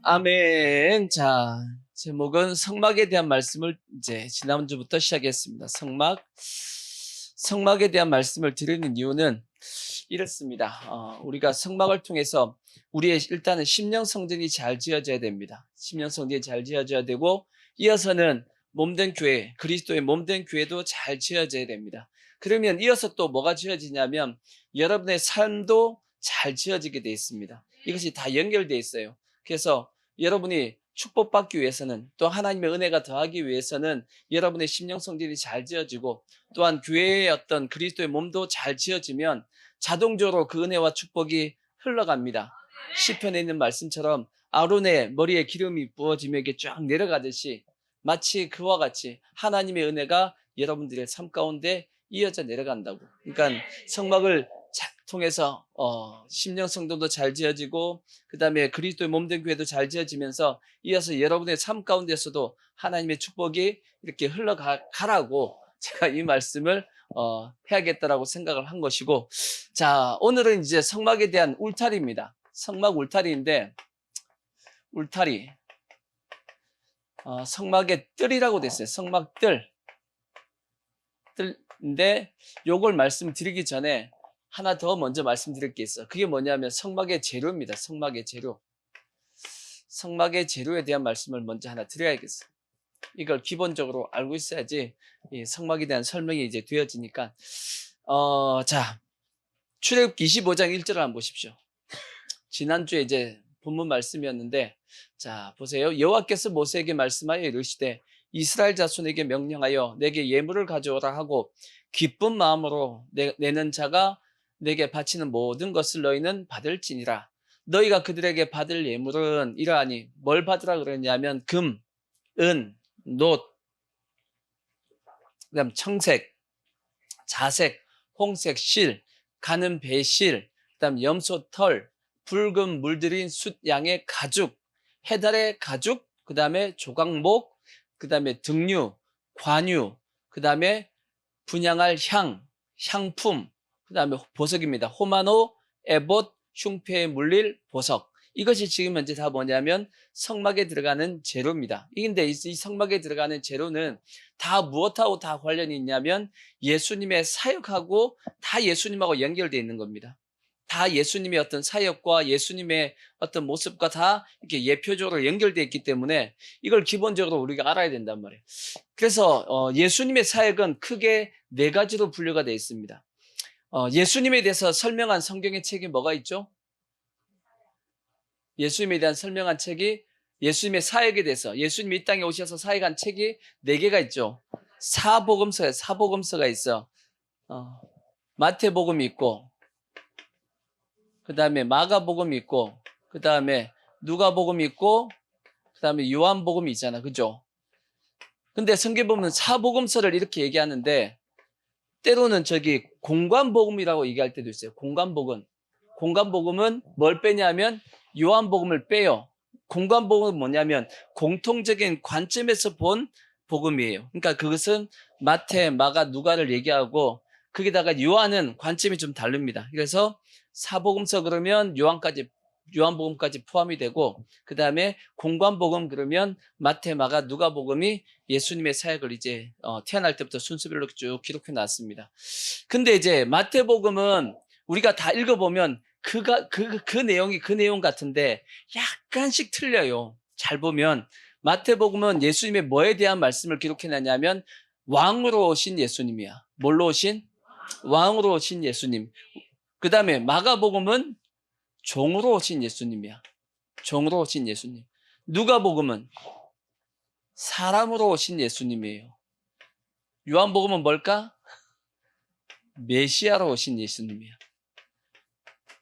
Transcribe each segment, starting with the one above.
아멘. 자, 제목은 성막에 대한 말씀을 이제 지난주부터 시작했습니다. 성막에 대한 말씀을 드리는 이유는 이렇습니다. 우리가 성막을 통해서 우리의 일단은 심령 성전이 잘 지어져야 됩니다. 심령 성전이 잘 지어져야 되고, 이어서는 몸된 교회, 그리스도의 몸된 교회도 잘 지어져야 됩니다. 그러면 이어서 또 뭐가 지어지냐면 여러분의 삶도 잘 지어지게 되어 있습니다. 이것이 다 연결되어 있어요. 그래서 여러분이 축복받기 위해서는, 또 하나님의 은혜가 더하기 위해서는 여러분의 심령 성전이 잘 지어지고, 또한 교회의 어떤 그리스도의 몸도 잘 지어지면 자동적으로 그 은혜와 축복이 흘러갑니다. 시편에 있는 말씀처럼 아론의 머리에 기름이 부어지며 이게 쫙 내려가듯이, 마치 그와 같이 하나님의 은혜가 여러분들의 삶 가운데 이어져 내려간다고. 그러니까 성막을 통해서 심령 성도도 잘 지어지고, 그 다음에 그리스도의 몸된 교회도 잘 지어지면서 이어서 여러분의 삶 가운데서도 하나님의 축복이 이렇게 흘러가라고 제가 이 말씀을 해야겠다라고 생각을 한 것이고, 자, 오늘은 이제 성막에 대한 울타리입니다. 성막 울타리인데, 울타리, 성막의 뜰이라고 됐어요. 성막 뜰인데, 요걸 말씀드리기 전에 하나 더 먼저 말씀드릴 게 있어. 그게 뭐냐면 성막의 재료입니다. 성막의 재료. 성막의 재료에 대한 말씀을 먼저 하나 드려야겠어. 이걸 기본적으로 알고 있어야지 이 성막에 대한 설명이 이제 되어지니까. 자, 출애굽기 25장 1절을 한번 보십시오. 지난주에 이제 본문 말씀이었는데, 자, 보세요. 여호와께서 모세에게 말씀하여 이르시되 이스라엘 자손에게 명령하여 내게 예물을 가져오라 하고 기쁜 마음으로 내는 자가 내게 바치는 모든 것을 너희는 받을지니라. 너희가 그들에게 받을 예물은 이러하니, 뭘 받으라 그러냐면 금, 은, 놋, 그다음 청색, 자색, 홍색 실, 가는 배실, 그다음 염소 털, 붉은 물들인 숫양의 가죽, 해달의 가죽, 그다음에 조각목, 그다음에 등류, 관유, 그다음에 분향할 향품, 그다음에 보석입니다. 호마노, 에봇, 흉패에 물릴 보석. 이것이 지금 현재 다 뭐냐면 성막에 들어가는 재료입니다. 근데 이 성막에 들어가는 재료는 다 무엇하고 다 관련이 있냐면 예수님의 사역하고 다 예수님하고 연결되어 있는 겁니다. 다 예수님의 어떤 사역과 예수님의 어떤 모습과 다 이렇게 예표적으로 연결되어 있기 때문에 이걸 기본적으로 우리가 알아야 된단 말이에요. 그래서 예수님의 사역은 크게 네 가지로 분류가 되어 있습니다. 예수님에 대해서 설명한 성경의 책이 뭐가 있죠? 예수님에 대한 설명한 책이, 예수님의 사역에 대해서, 예수님이 이 땅에 오셔서 사역한 책이 네 개가 있죠. 사복음서가 있어. 마태복음이 있고, 그 다음에 마가복음이 있고, 그 다음에 누가복음이 있고, 그 다음에 요한복음이 있잖아. 그죠? 근데 성경 보면 사복음서를 이렇게 얘기하는데, 때로는 공관복음이라고 얘기할 때도 있어요. 공관복음은 뭘 빼냐면 요한복음을 빼요. 공관복음은 뭐냐면 공통적인 관점에서 본 복음이에요. 그러니까 그것은 마태, 마가, 누가를 얘기하고, 거기다가 요한은 관점이 좀 다릅니다. 그래서 사복음서 그러면 요한복음까지 포함이 되고, 그 다음에 공관복음 그러면 마태, 마가, 누가복음이 예수님의 사역을 이제 태어날 때부터 순서별로 쭉 기록해 놨습니다. 근데 이제 마태복음은 우리가 다 읽어보면 그 내용이 그 내용 같은데 약간씩 틀려요. 잘 보면 마태복음은 예수님의 뭐에 대한 말씀을 기록해 놨냐면 왕으로 오신 예수님이야. 뭘로 오신? 왕으로 오신 예수님. 그 다음에 마가복음은 종으로 오신 예수님이야. 종으로 오신 예수님. 누가복음은 사람으로 오신 예수님이에요. 요한복음은 뭘까? 메시아로 오신 예수님이야.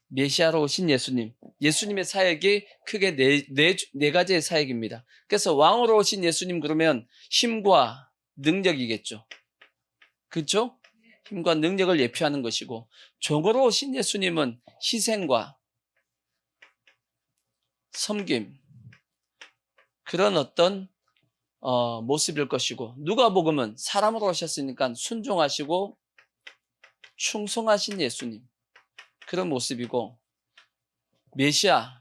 메시아로 오신 예수님. 예수님의 사역이 크게 네 가지의 사역입니다. 그래서 왕으로 오신 예수님 그러면 힘과 능력이겠죠. 그렇죠? 힘과 능력을 예표하는 것이고, 종으로 오신 예수님은 희생과 섬김, 그런 어떤 모습일 것이고, 누가복음은 사람으로 오셨으니까 순종하시고 충성하신 예수님, 그런 모습이고,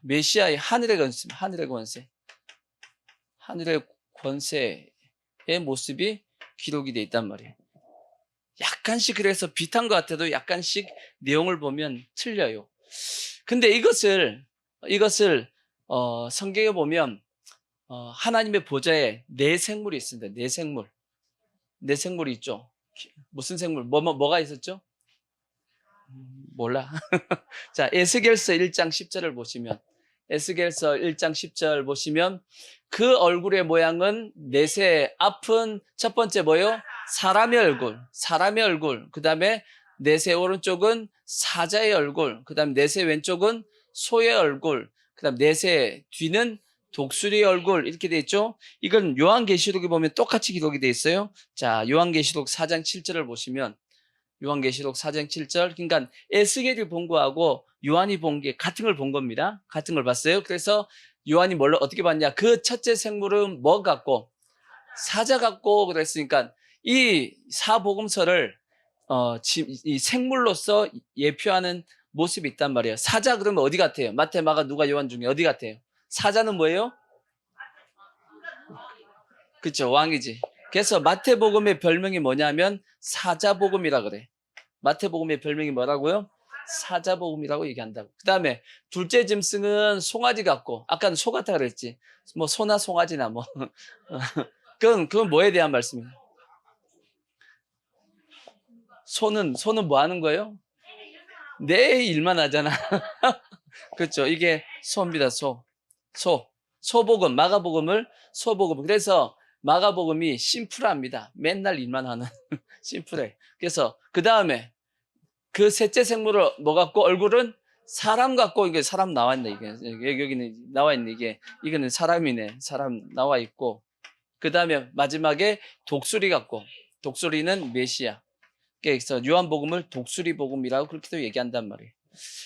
메시아의 하늘의 권세, 하늘의 권세의 모습이 기록이 돼 있단 말이에요. 약간씩 그래서 비슷한 것 같아도 약간씩 내용을 보면 틀려요. 근데 이것을 성경에 보면 하나님의 보좌에 네 생물이 있습니다. 네 생물이 있죠. 무슨 생물? 뭐가 있었죠? 몰라. 자, 에스겔서 1장 10절을 보시면, 에스겔서 1장 10절 보시면 그 얼굴의 모양은 넷의 앞은 첫 번째 뭐요? 사람의 얼굴. 그 다음에 넷의 오른쪽은 사자의 얼굴. 그 다음에 넷의 왼쪽은 소의 얼굴. 그 다음에 넷의 뒤는 독수리의 얼굴. 이렇게 돼 있죠? 이건 요한계시록에 보면 똑같이 기록이 돼 있어요. 자, 요한계시록 4장 7절을 보시면, 요한계시록 4장 7절. 그러니까 에스겔이 본 거하고 요한이 본 게 같은 걸 본 겁니다. 같은 걸 봤어요. 그래서 요한이 뭘로 어떻게 봤냐? 그 첫째 생물은 뭐 같고? 사자 같고 그랬으니까 이 사복음서를 이 생물로서 예표하는 모습이 있단 말이에요. 사자 그러면 어디 같아요? 마태, 마가, 누가, 요한 중에 어디 같아요? 사자는 뭐예요? 그렇죠. 왕이지. 그래서 마태복음의 별명이 뭐냐면 사자복음이라 그래. 마태복음의 별명이 뭐라고요? 사자복음이라고 얘기한다고. 그 다음에 둘째 짐승은 송아지 같고, 아까는 소 같다 그랬지. 뭐 소나 송아지나 뭐. 그건 뭐에 대한 말씀이에요? 소는 뭐 하는 거예요? 내 일만 하잖아. 그렇죠. 이게 소입니다. 소복음, 마가복음을 소복음. 그래서 마가복음이 심플합니다. 맨날 일만 하는 심플해. 그래서 그 다음에 그 셋째 생물을 뭐 같고? 얼굴은 사람 같고. 이게 사람 나와 있네. 이게 여기는 나와 있네. 이거는 사람이네. 사람 나와 있고. 그 다음에 마지막에 독수리 같고. 독수리는 메시아. 그래서 요한복음을 독수리 복음이라고 그렇게도 얘기한단 말이에요.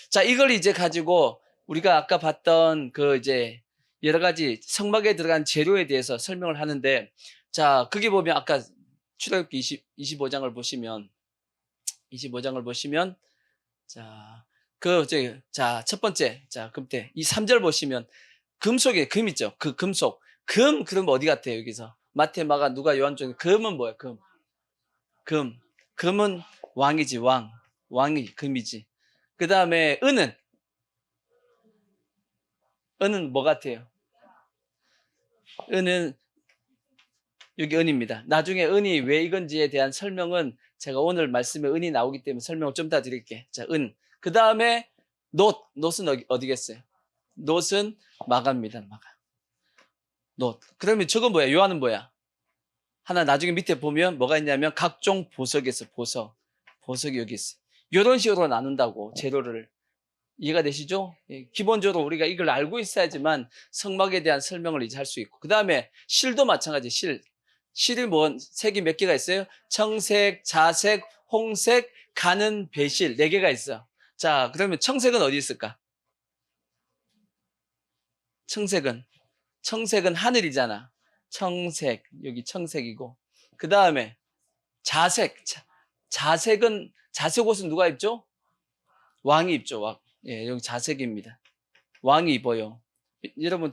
자, 이걸 이제 가지고 우리가 아까 봤던 그 이제 여러 가지 성막에 들어간 재료에 대해서 설명을 하는데, 자, 거기 보면 아까 출애굽기 25장을 보시면, 자, 첫 번째, 자, 그때 이 3절 보시면 금속에 금 있죠. 그 금속. 그럼 어디 같아요, 여기서? 마태, 마가, 누가, 요한 중에 금은 뭐예요? 금은 왕이지, 왕이 금이지. 그 다음에 은은 뭐 같아요? 은은 여기 은입니다. 나중에 은이 왜 이건지에 대한 설명은 제가 오늘 말씀에 은이 나오기 때문에 설명을 좀 더 드릴게요. 자, 은. 그 다음에 놋은 어디겠어요? 놋은 마가입니다. 놋. 그러면 저건 뭐야? 요한은 뭐야? 하나 나중에 밑에 보면 뭐가 있냐면 각종 보석이 있어. 보석이 여기 있어. 이런 식으로 나눈다고, 재료를. 이해가 되시죠? 예, 기본적으로 우리가 이걸 알고 있어야지만 성막에 대한 설명을 이제 할 수 있고. 그 다음에 실도 마찬가지. 실이 색이 몇 개가 있어요? 청색, 자색, 홍색, 가는, 배실. 4개가 있어. 자, 그러면 청색은 어디 있을까? 청색은 하늘이잖아. 청색, 여기 청색이고. 그 다음에 자색 옷은 누가 입죠? 왕이 입죠. 왕. 예, 여기 자색입니다. 왕이 입어요. 여러분,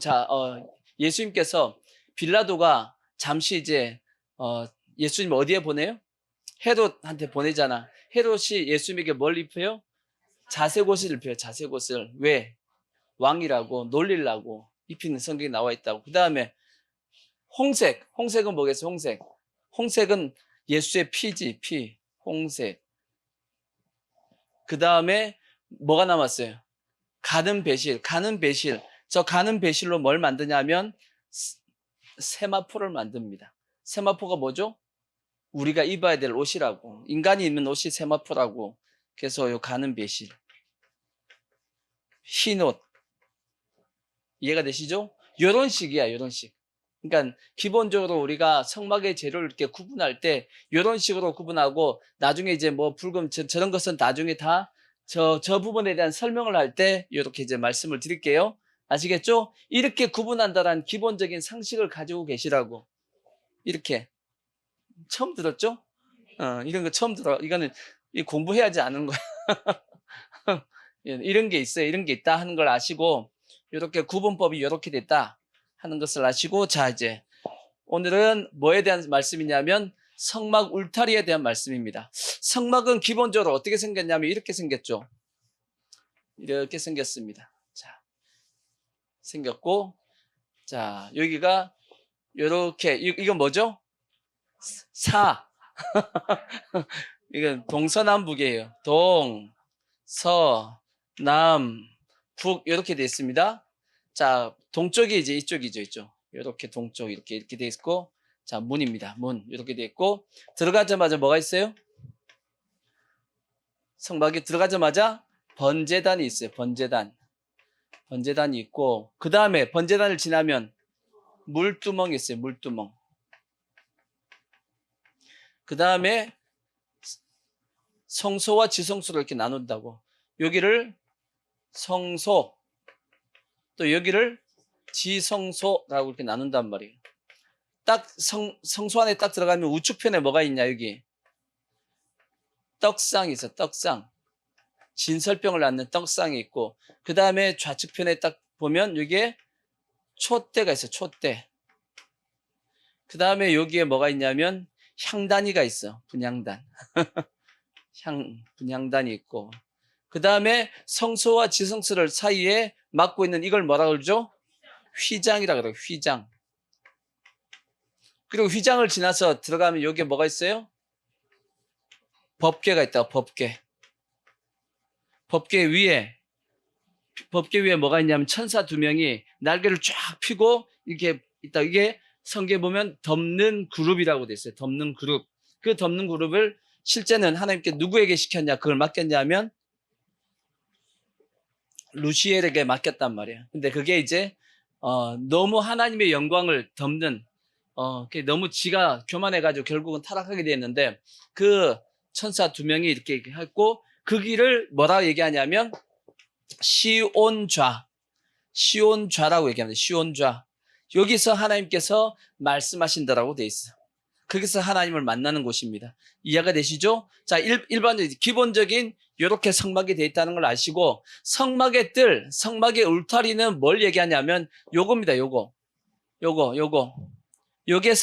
예수님께서 빌라도가 잠시 이제 예수님 어디에 보내요? 헤롯한테 보내잖아. 헤롯이 예수님에게 뭘 입혀요? 자색 옷을 입혀요. 자색 옷을. 왜? 왕이라고 놀리려고 입히는 성경에 나와 있다고. 그 다음에 홍색은 뭐겠어요? 홍색은 예수의 피지. 홍색. 그 다음에 뭐가 남았어요? 가는 배실. 저 가는 배실로 뭘 만드냐면 세마포를 만듭니다. 세마포가 뭐죠? 우리가 입어야 될 옷이라고. 인간이 입는 옷이 세마포라고. 그래서 요 가는 배실. 흰 옷. 이해가 되시죠? 요런 식이야, 요런 식. 그러니까 기본적으로 우리가 성막의 재료를 이렇게 구분할 때 요런 식으로 구분하고, 나중에 이제 뭐 붉은 저런 것은 나중에 다 저 부분에 대한 설명을 할 때 이렇게 이제 말씀을 드릴게요. 아시겠죠? 이렇게 구분한다는 기본적인 상식을 가지고 계시라고. 이렇게. 처음 들었죠? 이런 거 처음 들어. 이거는 공부해야지 아는 거야. 이런 게 있어요. 이런 게 있다 하는 걸 아시고 이렇게 구분법이 이렇게 됐다 하는 것을 아시고 자 이제 오늘은 뭐에 대한 말씀이냐면 성막 울타리에 대한 말씀입니다. 성막은 기본적으로 어떻게 생겼냐면 이렇게 생겼죠. 이렇게 생겼습니다. 자, 생겼고 자 여기가 이렇게 이건 뭐죠? 사 이건 동서남북이에요. 동, 서, 남, 북 이렇게 되어 있습니다. 자, 동쪽이 이제 이쪽이죠, 이쪽. 이렇게 동쪽 이렇게 되어 있고, 자 문입니다. 문 이렇게 되어 있고 들어가자마자 뭐가 있어요? 성막에 들어가자마자 번제단이 있어요. 번제단이 있고 그 다음에 번제단을 지나면 물두멍이 있어요. 물두멍. 그 다음에 성소와 지성소를 이렇게 나눈다고. 여기를 성소, 또 여기를 지성소라고 이렇게 나눈단 말이에요. 딱 성소 안에 딱 들어가면 우측편에 뭐가 있냐, 여기. 떡상이 있어, 떡상. 진설병을 낳는 떡상이 있고, 그 다음에 좌측편에 딱 보면 여기에 촛대가 있어, 촛대. 그 다음에 여기에 뭐가 있냐면 향단이가 있어, 분향단. 분향단이 있고 그 다음에 성소와 지성소를 사이에 막고 있는 이걸 뭐라 그러죠? 휘장이라 그래요. 휘장. 그리고 휘장을 지나서 들어가면 여기에 뭐가 있어요? 법궤가 있다. 법궤 위에 뭐가 있냐면 천사 2명이 날개를 쫙 펴고 이렇게 있다. 이게 성경에 보면 덮는 그룹이라고 돼 있어요. 덮는 그룹. 그 덮는 그룹을 실제는 하나님께 누구에게 시켰냐, 그걸 맡겼냐면 루시엘에게 맡겼단 말이에요. 근데 그게 이제 너무 하나님의 영광을 덮는 너무 지가 교만해가지고 결국은 타락하게 됐는데 그 천사 2명이 이렇게 했고 그 길을 뭐라고 얘기하냐면 시온좌라고 얘기합니다. 시온좌. 여기서 하나님께서 말씀하신다라고 돼 있어. 거기서 하나님을 만나는 곳입니다. 이해가 되시죠? 자, 일반적인 기본적인 이렇게 성막이 되어 있다는 걸 아시고 성막의 뜰, 성막의 울타리는 뭘 얘기하냐면 요겁니다. 요게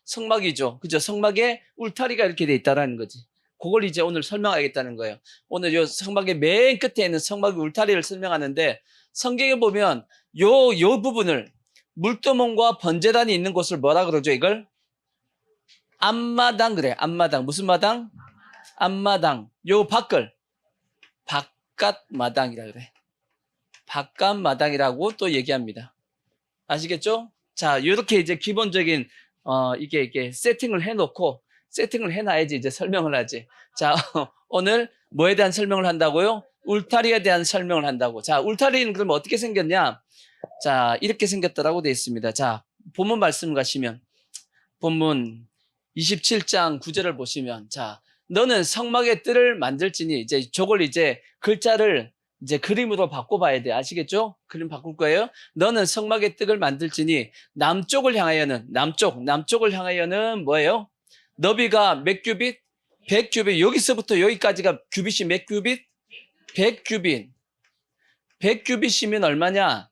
성막이죠. 그죠? 성막에 울타리가 이렇게 되어 있다는 거지. 그걸 이제 오늘 설명하겠다는 거예요. 오늘 요 성막의 맨 끝에 있는 성막의 울타리를 설명하는데 성경에 보면 요 부분을 물두멍과 번제단이 있는 곳을 뭐라 그러죠? 이걸 앞마당 그래. 앞마당. 무슨 마당? 앞마당. 요 밖을 바깥마당이라 그래. 바깥마당이라고 또 얘기합니다. 아시겠죠? 자, 이렇게 이제 기본적인 이게 세팅을 해놔야지 이제 설명을 하지. 자, 오늘 뭐에 대한 설명을 한다고요? 울타리에 대한 설명을 한다고. 자, 울타리는 그러면 어떻게 생겼냐? 자, 이렇게 생겼다라고 되어 있습니다. 자, 본문 말씀 가시면 본문 27장 9절을 보시면 자, 너는 성막의 뜰을 만들지니 이제 저걸 이제 글자를 이제 그림으로 바꿔봐야 돼. 아시겠죠? 그림 바꿀 거예요. 너는 성막의 뜰을 만들지니 남쪽을 향하여는 뭐예요? 너비가 몇 규빗? 100규빗. 여기서부터 여기까지가 규빗이 몇 규빗? 100규빗. 100규빗이면 얼마냐?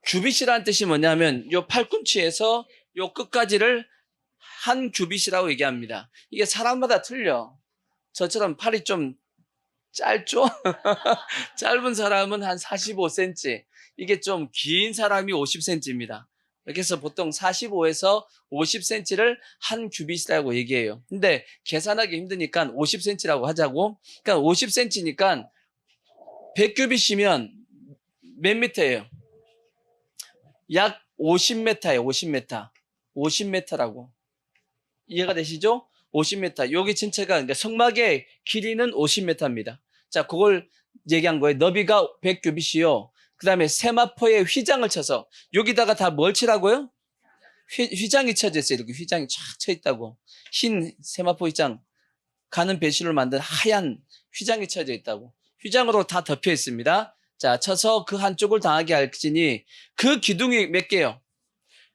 규빗이라는 뜻이 뭐냐면 요 팔꿈치에서 요 끝까지를 한 규빗이라고 얘기합니다. 이게 사람마다 틀려. 저처럼 팔이 좀 짧죠? 짧은 사람은 한 45cm. 이게 좀 긴 사람이 50cm입니다. 그래서 보통 45에서 50cm를 한 규빗이라고 얘기해요. 근데 계산하기 힘드니까 50cm라고 하자고. 그러니까 50cm니까 100규빗이면 몇 미터예요? 약 50m예요. 50m라고. 이해가 되시죠? 50m. 여기 전체가 그러니까 성막의 길이는 50m입니다. 자, 그걸 얘기한 거예요. 너비가 100규빗이요. 그 다음에 세마포에 휘장을 쳐서 여기다가 다 뭘 치라고요? 휘장이 쳐져 있어요. 이렇게 휘장이 쫙 쳐 있다고. 흰 세마포 휘장, 가는 배실로 만든 하얀 휘장이 쳐져 있다고. 휘장으로 다 덮여 있습니다. 자, 쳐서 그 한쪽을 당하게 할지니 그 기둥이 몇 개요?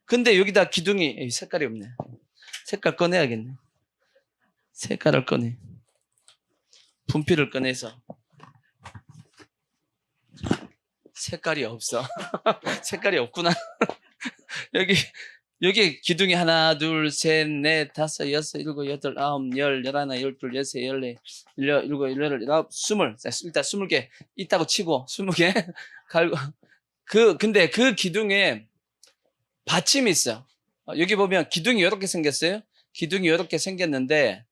근데 여기다 기둥이 색깔이 없네. 색깔 꺼내야겠네. 색깔을 꺼내. 분필을 꺼내서 색깔이 없어. 색깔이 없구나. 여기, 여기 기둥이 하나, 둘, 셋, 넷, 다섯, 여섯, 일곱, 여덟, 아홉, 열, 열하나, 열둘, 열세, 열네, 열일곱, 열여덟, 열아홉, 스물. 일단 20개 있다고 치고, 20개. 갈고. 근데 그 기둥에 받침이 있어. 여기 보면 기둥이 이렇게 생겼어요. 기둥이 이렇게 생겼는데,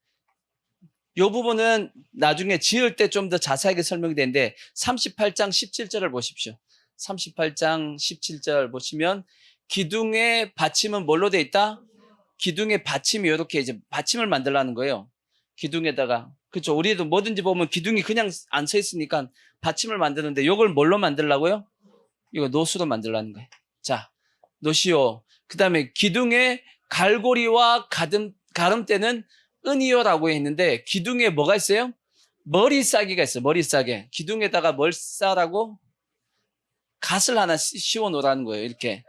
이 부분은 나중에 지을 때 좀 더 자세하게 설명이 되는데 38장 17절을 보십시오. 38장 17절 보시면 기둥의 받침은 뭘로 돼 있다? 기둥의 받침이 이렇게 이제 받침을 만들라는 거예요. 기둥에다가. 그렇죠. 우리도 뭐든지 보면 기둥이 그냥 안 서 있으니까 받침을 만드는데 이걸 뭘로 만들라고요? 이거 노수로 만들라는 거예요. 자, 노시오. 그 다음에 기둥의 갈고리와 가름대는 은이요라고 했는데 기둥에 뭐가 있어요? 머리싸기가 있어요. 머리싸개. 기둥에다가 뭘 싸라고? 갓을 하나 씌워 놓으라는 거예요. 이렇게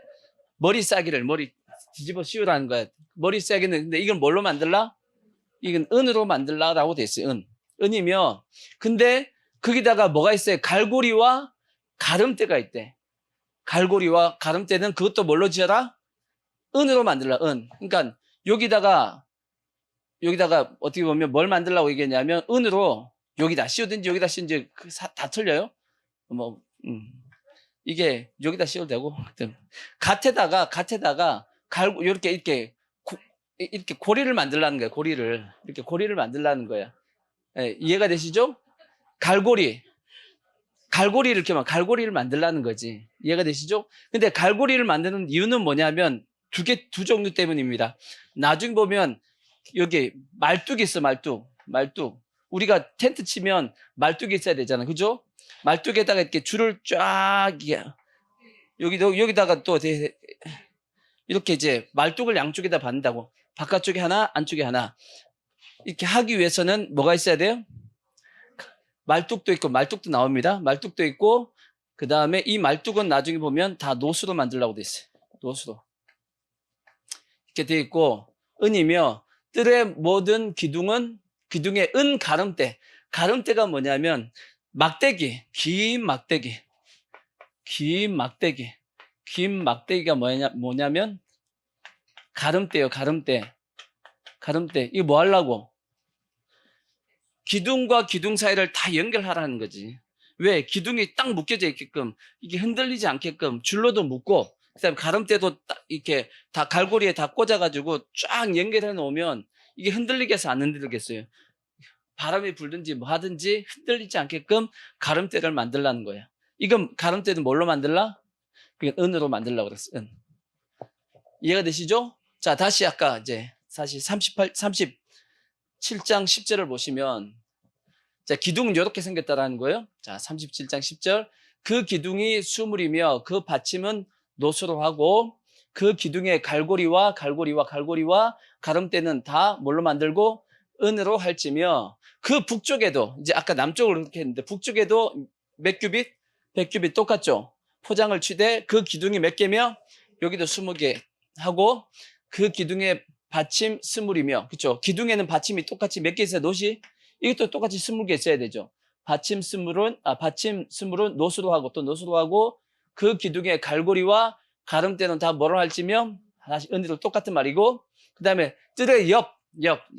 머리싸기를 머리 뒤집어 씌우라는 거예요. 머리싸기는 근데 이건 뭘로 만들라? 이건 은으로 만들라라고 돼 있어요. 은이며 근데 거기다가 뭐가 있어요? 갈고리와 가름대가 있대. 갈고리와 가름대는 그것도 뭘로 지어라? 은으로 만들라. 은. 그러니까 여기다가 어떻게 보면 뭘 만들라고 얘기했냐면 은으로 여기다 씌우든지 여기다 씌우든지 다 틀려요. 뭐 이게 여기다 씌워도 되고 갓에다가 갈고 이렇게 고리를 만들라는 거야. 이렇게 고리를 만들라는 거야. 예, 이해가 되시죠? 갈고리를 이렇게 갈고리를 만들라는 거지. 이해가 되시죠? 근데 갈고리를 만드는 이유는 뭐냐면 두 종류 때문입니다. 나중에 보면 여기 말뚝이 있어. 말뚝. 우리가 텐트 치면 말뚝이 있어야 되잖아. 그죠? 말뚝에다가 이렇게 줄을 쫙 여기다가 또 이렇게 이제 말뚝을 양쪽에다 받는다고. 바깥쪽에 하나, 안쪽에 하나. 이렇게 하기 위해서는 뭐가 있어야 돼요? 말뚝도 있고 말뚝도 나옵니다. 말뚝도 있고 그다음에 이 말뚝은 나중에 보면 다 노수로 만들려고 돼 있어요. 노수로. 이렇게 돼 있고 은이며 뜰의 모든 기둥은 기둥의 은 가름대. 가름대가 뭐냐면 막대기, 긴 막대기가 뭐냐면 가름대요. 가름대. 이거 뭐 하려고? 기둥과 기둥 사이를 다 연결하라는 거지. 왜? 기둥이 딱 묶여져 있게끔 이게 흔들리지 않게끔 줄로도 묶고 그다음에 가름대도 딱 이렇게 다 갈고리에 다 꽂아가지고 쫙 연결해 놓으면 이게 흔들리게 해서 안 흔들리겠어요. 바람이 불든지 뭐 하든지 흔들리지 않게끔 가름대를 만들라는 거야. 이건 가름대는 뭘로 만들라? 그냥 은으로 만들려고 그랬어. 은. 이해가 되시죠? 자, 다시 아까 이제 사실 37장 10절을 보시면 자, 기둥은 이렇게 생겼다라는 거예요. 자, 37장 10절. 그 기둥이 수물이며 그 받침은 노수로 하고 그 기둥의 갈고리와 가름대는 다 뭘로 만들고 은으로 할지며 그 북쪽에도 이제 아까 남쪽으로 이렇게 했는데 북쪽에도 몇 규빗? 100규빗 똑같죠? 포장을 취대 그 기둥이 몇 개며 여기도 20개 하고 그 기둥의 받침 스물이며 그렇죠? 기둥에는 받침이 똑같이 몇 개 있어요? 노시? 이것도 똑같이 20개 있어야 되죠. 받침 스물은 노수로 하고 또 노수로 하고 그 기둥의 갈고리와 가름대는 다 뭐로 할지며 다시 은으로 똑같은 말이고 그 다음에 뜰의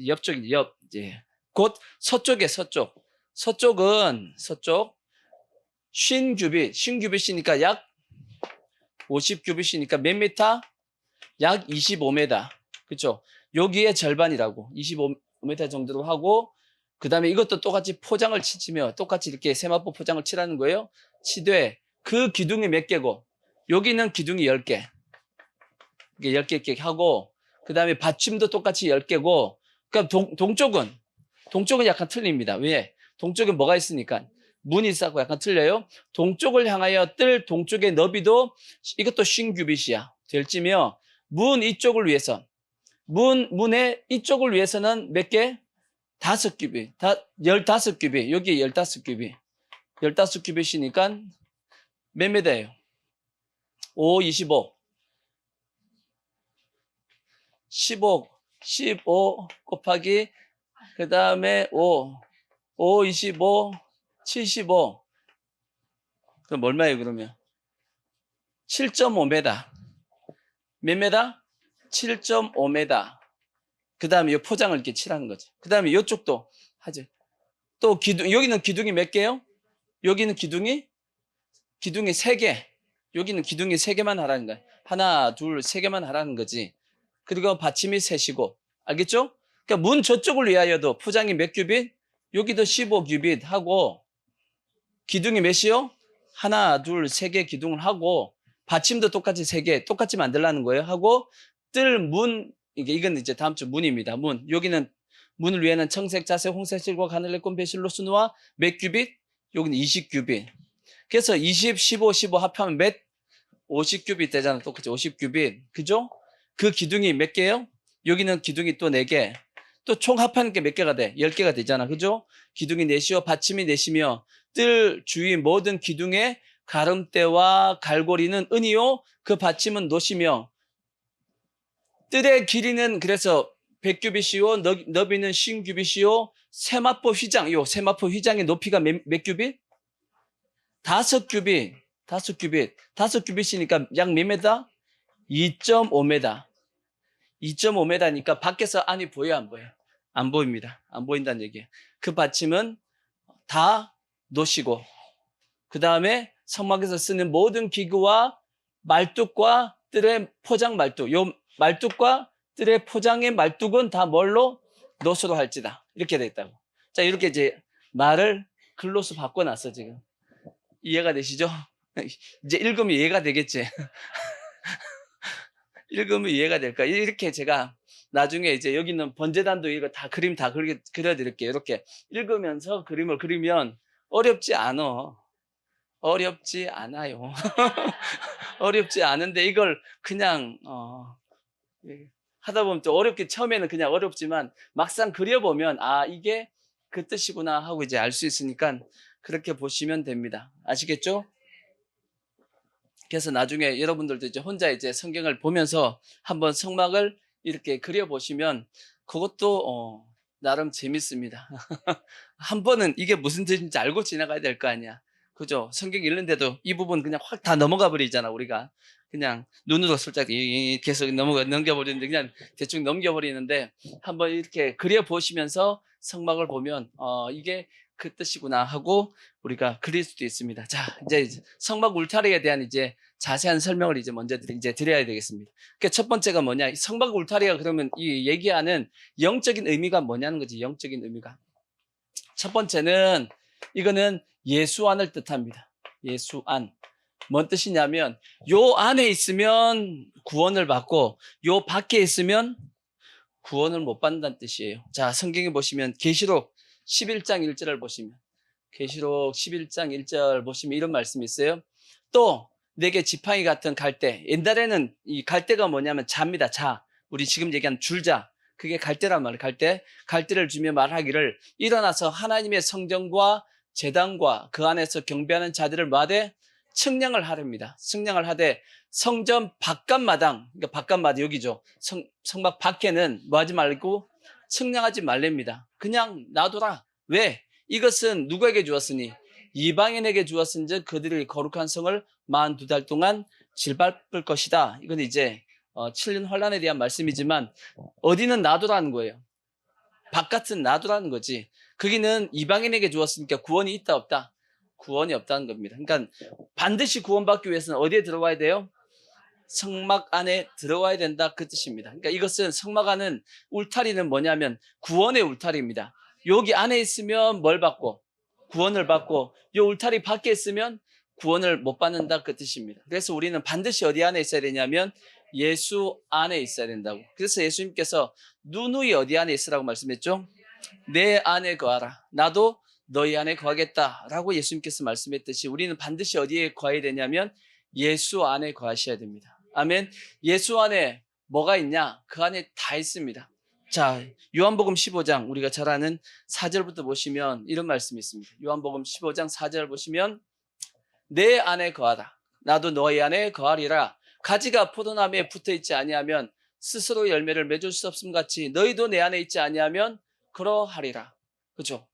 옆쪽이지 옆 이제 곧 서쪽에 서쪽 50규빗이니까 약 50규빗이니까 몇 미터? 약 25m. 그렇죠? 여기에 절반이라고 25m 정도로 하고 그 다음에 이것도 똑같이 포장을 치며 똑같이 이렇게 세마포 포장을 치라는 거예요. 치되 그 기둥이 몇 개고 여기는 기둥이 10개. 이게 10개 이렇게 하고 그 다음에 받침도 똑같이 10개고 그러니까 동쪽은 약간 틀립니다. 왜? 동쪽에 뭐가 있으니까 문이 있고 약간 틀려요. 동쪽을 향하여 뜰 동쪽의 너비도 이것도 50규빗이야. 될지며 문 이쪽을 위해서 문의 이쪽을 위해서는 몇 개? 5규빗. 15규빗. 여기 15규빗. 15규빗이니까 몇 미터예요? 5, 25. 15 곱하기 그 다음에 5, 25, 75. 그럼 얼마예요 그러면? 7.5m. 몇 메다? 7.5m. 그 다음에 이 포장을 이렇게 칠하는 거죠. 그 다음에 이쪽도 하죠. 또 기둥, 여기는 기둥이 몇 개요? 여기는 기둥이 3개. 여기는 기둥이 3개만 하라는 거야. 하나, 둘, 3개만 하라는 거지. 그리고 받침이 셋이고. 알겠죠? 그러니까 문 저쪽을 위하여도 포장이 몇 규빗? 여기도 15규빗 하고, 기둥이 몇이요? 하나, 둘, 3개 기둥을 하고, 받침도 똑같이 3개, 똑같이 만들라는 거예요. 하고, 문, 이건 이제 다음 주 문입니다. 문. 여기는 문을 위해는 청색, 자색, 홍색, 실과 가늘레꽃, 배실로 수놓아 몇 규빗? 여기는 20규빗. 그래서 20, 15, 15 합하면 몇? 50규빗 되잖아. 똑같이 50규빗. 그죠? 그 기둥이 몇 개요? 여기는 기둥이 또 4개. 또 총 합하는 게 몇 개가 돼? 10개가 되잖아. 그죠? 기둥이 4시요. 받침이 4시며 뜰 주위 모든 기둥의 가름대와 갈고리는 은이요. 그 받침은 노시며 뜰의 길이는 그래서 100규빗이요. 너비는 50규빗이요. 세마포 휘장. 요 세마포 휘장의 높이가 몇 규빗? 5규빗. 5규빗. 5규빗이니까 약 몇 메다? 2.5m. 2.5m니까 밖에서 안이 보여, 안 보여? 안 보입니다. 안 보인다는 얘기예요. 그 받침은 다 놓으시고, 그 다음에 성막에서 쓰는 모든 기구와 말뚝과 뜰의 포장 말뚝, 요 말뚝과 뜰의 포장의 말뚝은 다 뭘로? 노수로 할지다. 이렇게 돼 있다고. 자, 이렇게 이제 말을 글로서 바꿔놨어, 지금. 이해가 되시죠? 이제 읽으면 이해가 되겠지? 읽으면 이해가 될까? 이렇게 제가 나중에 이제 여기는 번제단도 이거 다 그림 다 그려드릴게요. 이렇게 읽으면서 그림을 그리면 어렵지 않아. 어렵지 않아요. 어렵지 않은데 이걸 그냥 하다 보면 또 어렵게 처음에는 그냥 어렵지만 막상 그려보면 아 이게 그 뜻이구나 하고 이제 알 수 있으니까 그렇게 보시면 됩니다. 아시겠죠? 그래서 나중에 여러분들도 이제 혼자 이제 성경을 보면서 한번 성막을 이렇게 그려보시면 그것도 나름 재밌습니다. 한 번은 이게 무슨 뜻인지 알고 지나가야 될 거 아니야. 그죠? 성경 읽는데도 이 부분 그냥 확 다 넘어가 버리잖아, 우리가. 그냥 눈으로 살짝 계속 넘겨버리는데 그냥 대충 넘겨버리는데 한번 이렇게 그려보시면서 성막을 보면 이게 그 뜻이구나 하고 우리가 그릴 수도 있습니다. 자, 이제 성막 울타리에 대한 이제 자세한 설명을 이제 먼저 이제 드려야 되겠습니다. 그러니까 첫 번째가 뭐냐? 성막 울타리가 그러면 이 얘기하는 영적인 의미가 뭐냐는 거지. 영적인 의미가. 첫 번째는 이거는 예수안을 뜻합니다. 예수안. 뭔 뜻이냐면 요 안에 있으면 구원을 받고 요 밖에 있으면 구원을 못 받는다는 뜻이에요. 자, 성경에 보시면 계시록 11장 1절을 보시면 계시록 11장 1절 보시면 이런 말씀이 있어요. 또 내게 지팡이 같은 갈대. 옛날에는 이 갈대가 뭐냐면 자입니다. 자. 우리 지금 얘기한 줄자. 그게 갈대란 말이에요. 갈대. 갈대를 주며 말하기를 일어나서 하나님의 성전과 제단과 그 안에서 경배하는 자들을 뭐하되 측량을 하렵니다. 측량을 하되 성전 바깥마당, 그러니까 바깥마당 여기죠. 성막 밖에는 뭐 하지 말고 측량하지 말랍니다. 그냥 놔둬라. 왜? 이것은 누구에게 주었으니? 이방인에게 주었은즉 그들이 거룩한 성을 42달 동안 질밟을 것이다. 이건 이제 7년 환란에 대한 말씀이지만 어디는 놔두라는 거예요. 바깥은 놔두라는 거지. 거기는 이방인에게 주었으니까 구원이 있다 없다? 구원이 없다는 겁니다. 그러니까 반드시 구원받기 위해서는 어디에 들어와야 돼요? 성막 안에 들어와야 된다 그 뜻입니다. 그러니까 이것은 성막 안은 울타리는 뭐냐면 구원의 울타리입니다. 여기 안에 있으면 뭘 받고? 구원을 받고 이 울타리 밖에 있으면 구원을 못 받는다 그 뜻입니다. 그래서 우리는 반드시 어디 안에 있어야 되냐면 예수 안에 있어야 된다고. 그래서 예수님께서 누누이 어디 안에 있으라고 말씀했죠? 내 안에 거하라. 나도 너희 안에 거하겠다라고 예수님께서 말씀했듯이 우리는 반드시 어디에 거해야 되냐면 예수 안에 거하셔야 됩니다. 아멘. 예수 안에 뭐가 있냐? 그 안에 다 있습니다. 자, 요한복음 15장 우리가 잘 아는 4절부터 보시면 이런 말씀이 있습니다. 요한복음 15장 4절 보시면 내 안에 거하라. 나도 너희 안에 거하리라. 가지가 포도나무에 붙어있지 아니하면 스스로 열매를 맺을 수 없음 같이 너희도 내 안에 있지 아니하면 그러하리라. 그죠?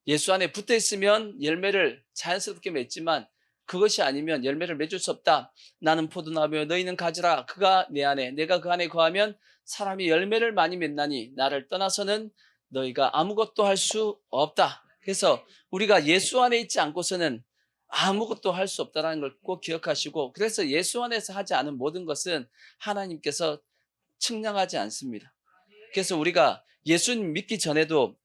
예수 안에 붙어있으면 열매를 자연스럽게 맺지만 그것이 아니면 열매를 맺을 수 없다. 나는 포도나무여 너희는 가지라. 그가 내 안에 내가 그 안에 거하면 사람이 열매를 많이 맺나니 나를 떠나서는 너희가 아무것도 할 수 없다. 그래서 우리가 예수 안에 있지 않고서는 아무것도 할 수 없다는 걸 꼭 기억하시고, 그래서 예수 안에서 하지 않은 모든 것은 하나님께서 측량하지 않습니다. 그래서 우리가 예수님 믿기 전에도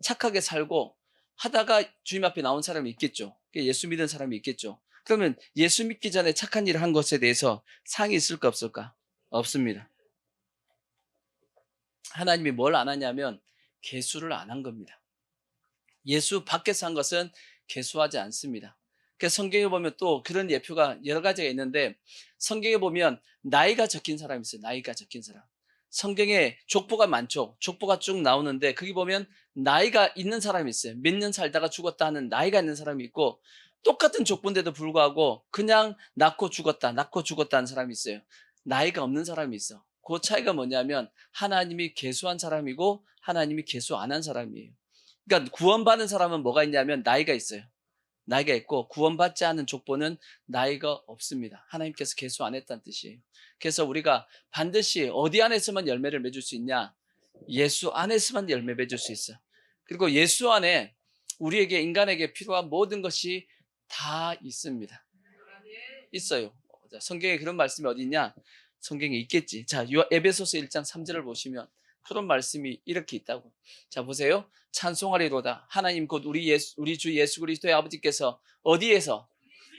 착하게 살고 하다가 주님 앞에 나온 사람이 있겠죠. 예수 믿은 사람이 있겠죠. 그러면 예수 믿기 전에 착한 일을 한 것에 대해서 상이 있을까 없을까? 없습니다. 하나님이 뭘 안 하냐면 계수를 안 한 겁니다. 예수 밖에서 한 것은 계수하지 않습니다. 그래서 성경에 보면 또 그런 예표가 여러 가지가 있는데, 성경에 보면 나이가 적힌 사람이 있어요. 나이가 적힌 사람. 성경에 족보가 많죠. 족보가 쭉 나오는데 거기 보면 나이가 있는 사람이 있어요. 몇 년 살다가 죽었다 하는 나이가 있는 사람이 있고, 똑같은 족보인데도 불구하고 그냥 낳고 죽었다 하는 사람이 있어요. 나이가 없는 사람이 있어. 그 차이가 뭐냐면 하나님이 계수한 사람이고 하나님이 계수 안 한 사람이에요. 그러니까 구원받은 사람은 뭐가 있냐면 나이가 있어요. 나이가 있고, 구원받지 않은 족보는 나이가 없습니다. 하나님께서 계수 안 했다는 뜻이에요. 그래서 우리가 반드시 어디 안에서만 열매를 맺을 수 있냐? 예수 안에서만 열매 맺을 수 있어요. 그리고 예수 안에 우리에게, 인간에게 필요한 모든 것이 다 있습니다. 있어요. 성경에 그런 말씀이 어디 있냐? 성경에 있겠지. 자, 에베소서 1장 3절을 보시면 그런 말씀이 이렇게 있다고. 자, 보세요. 찬송하리로다. 하나님 곧 우리 주 예수 그리스도의 아버지께서 어디에서?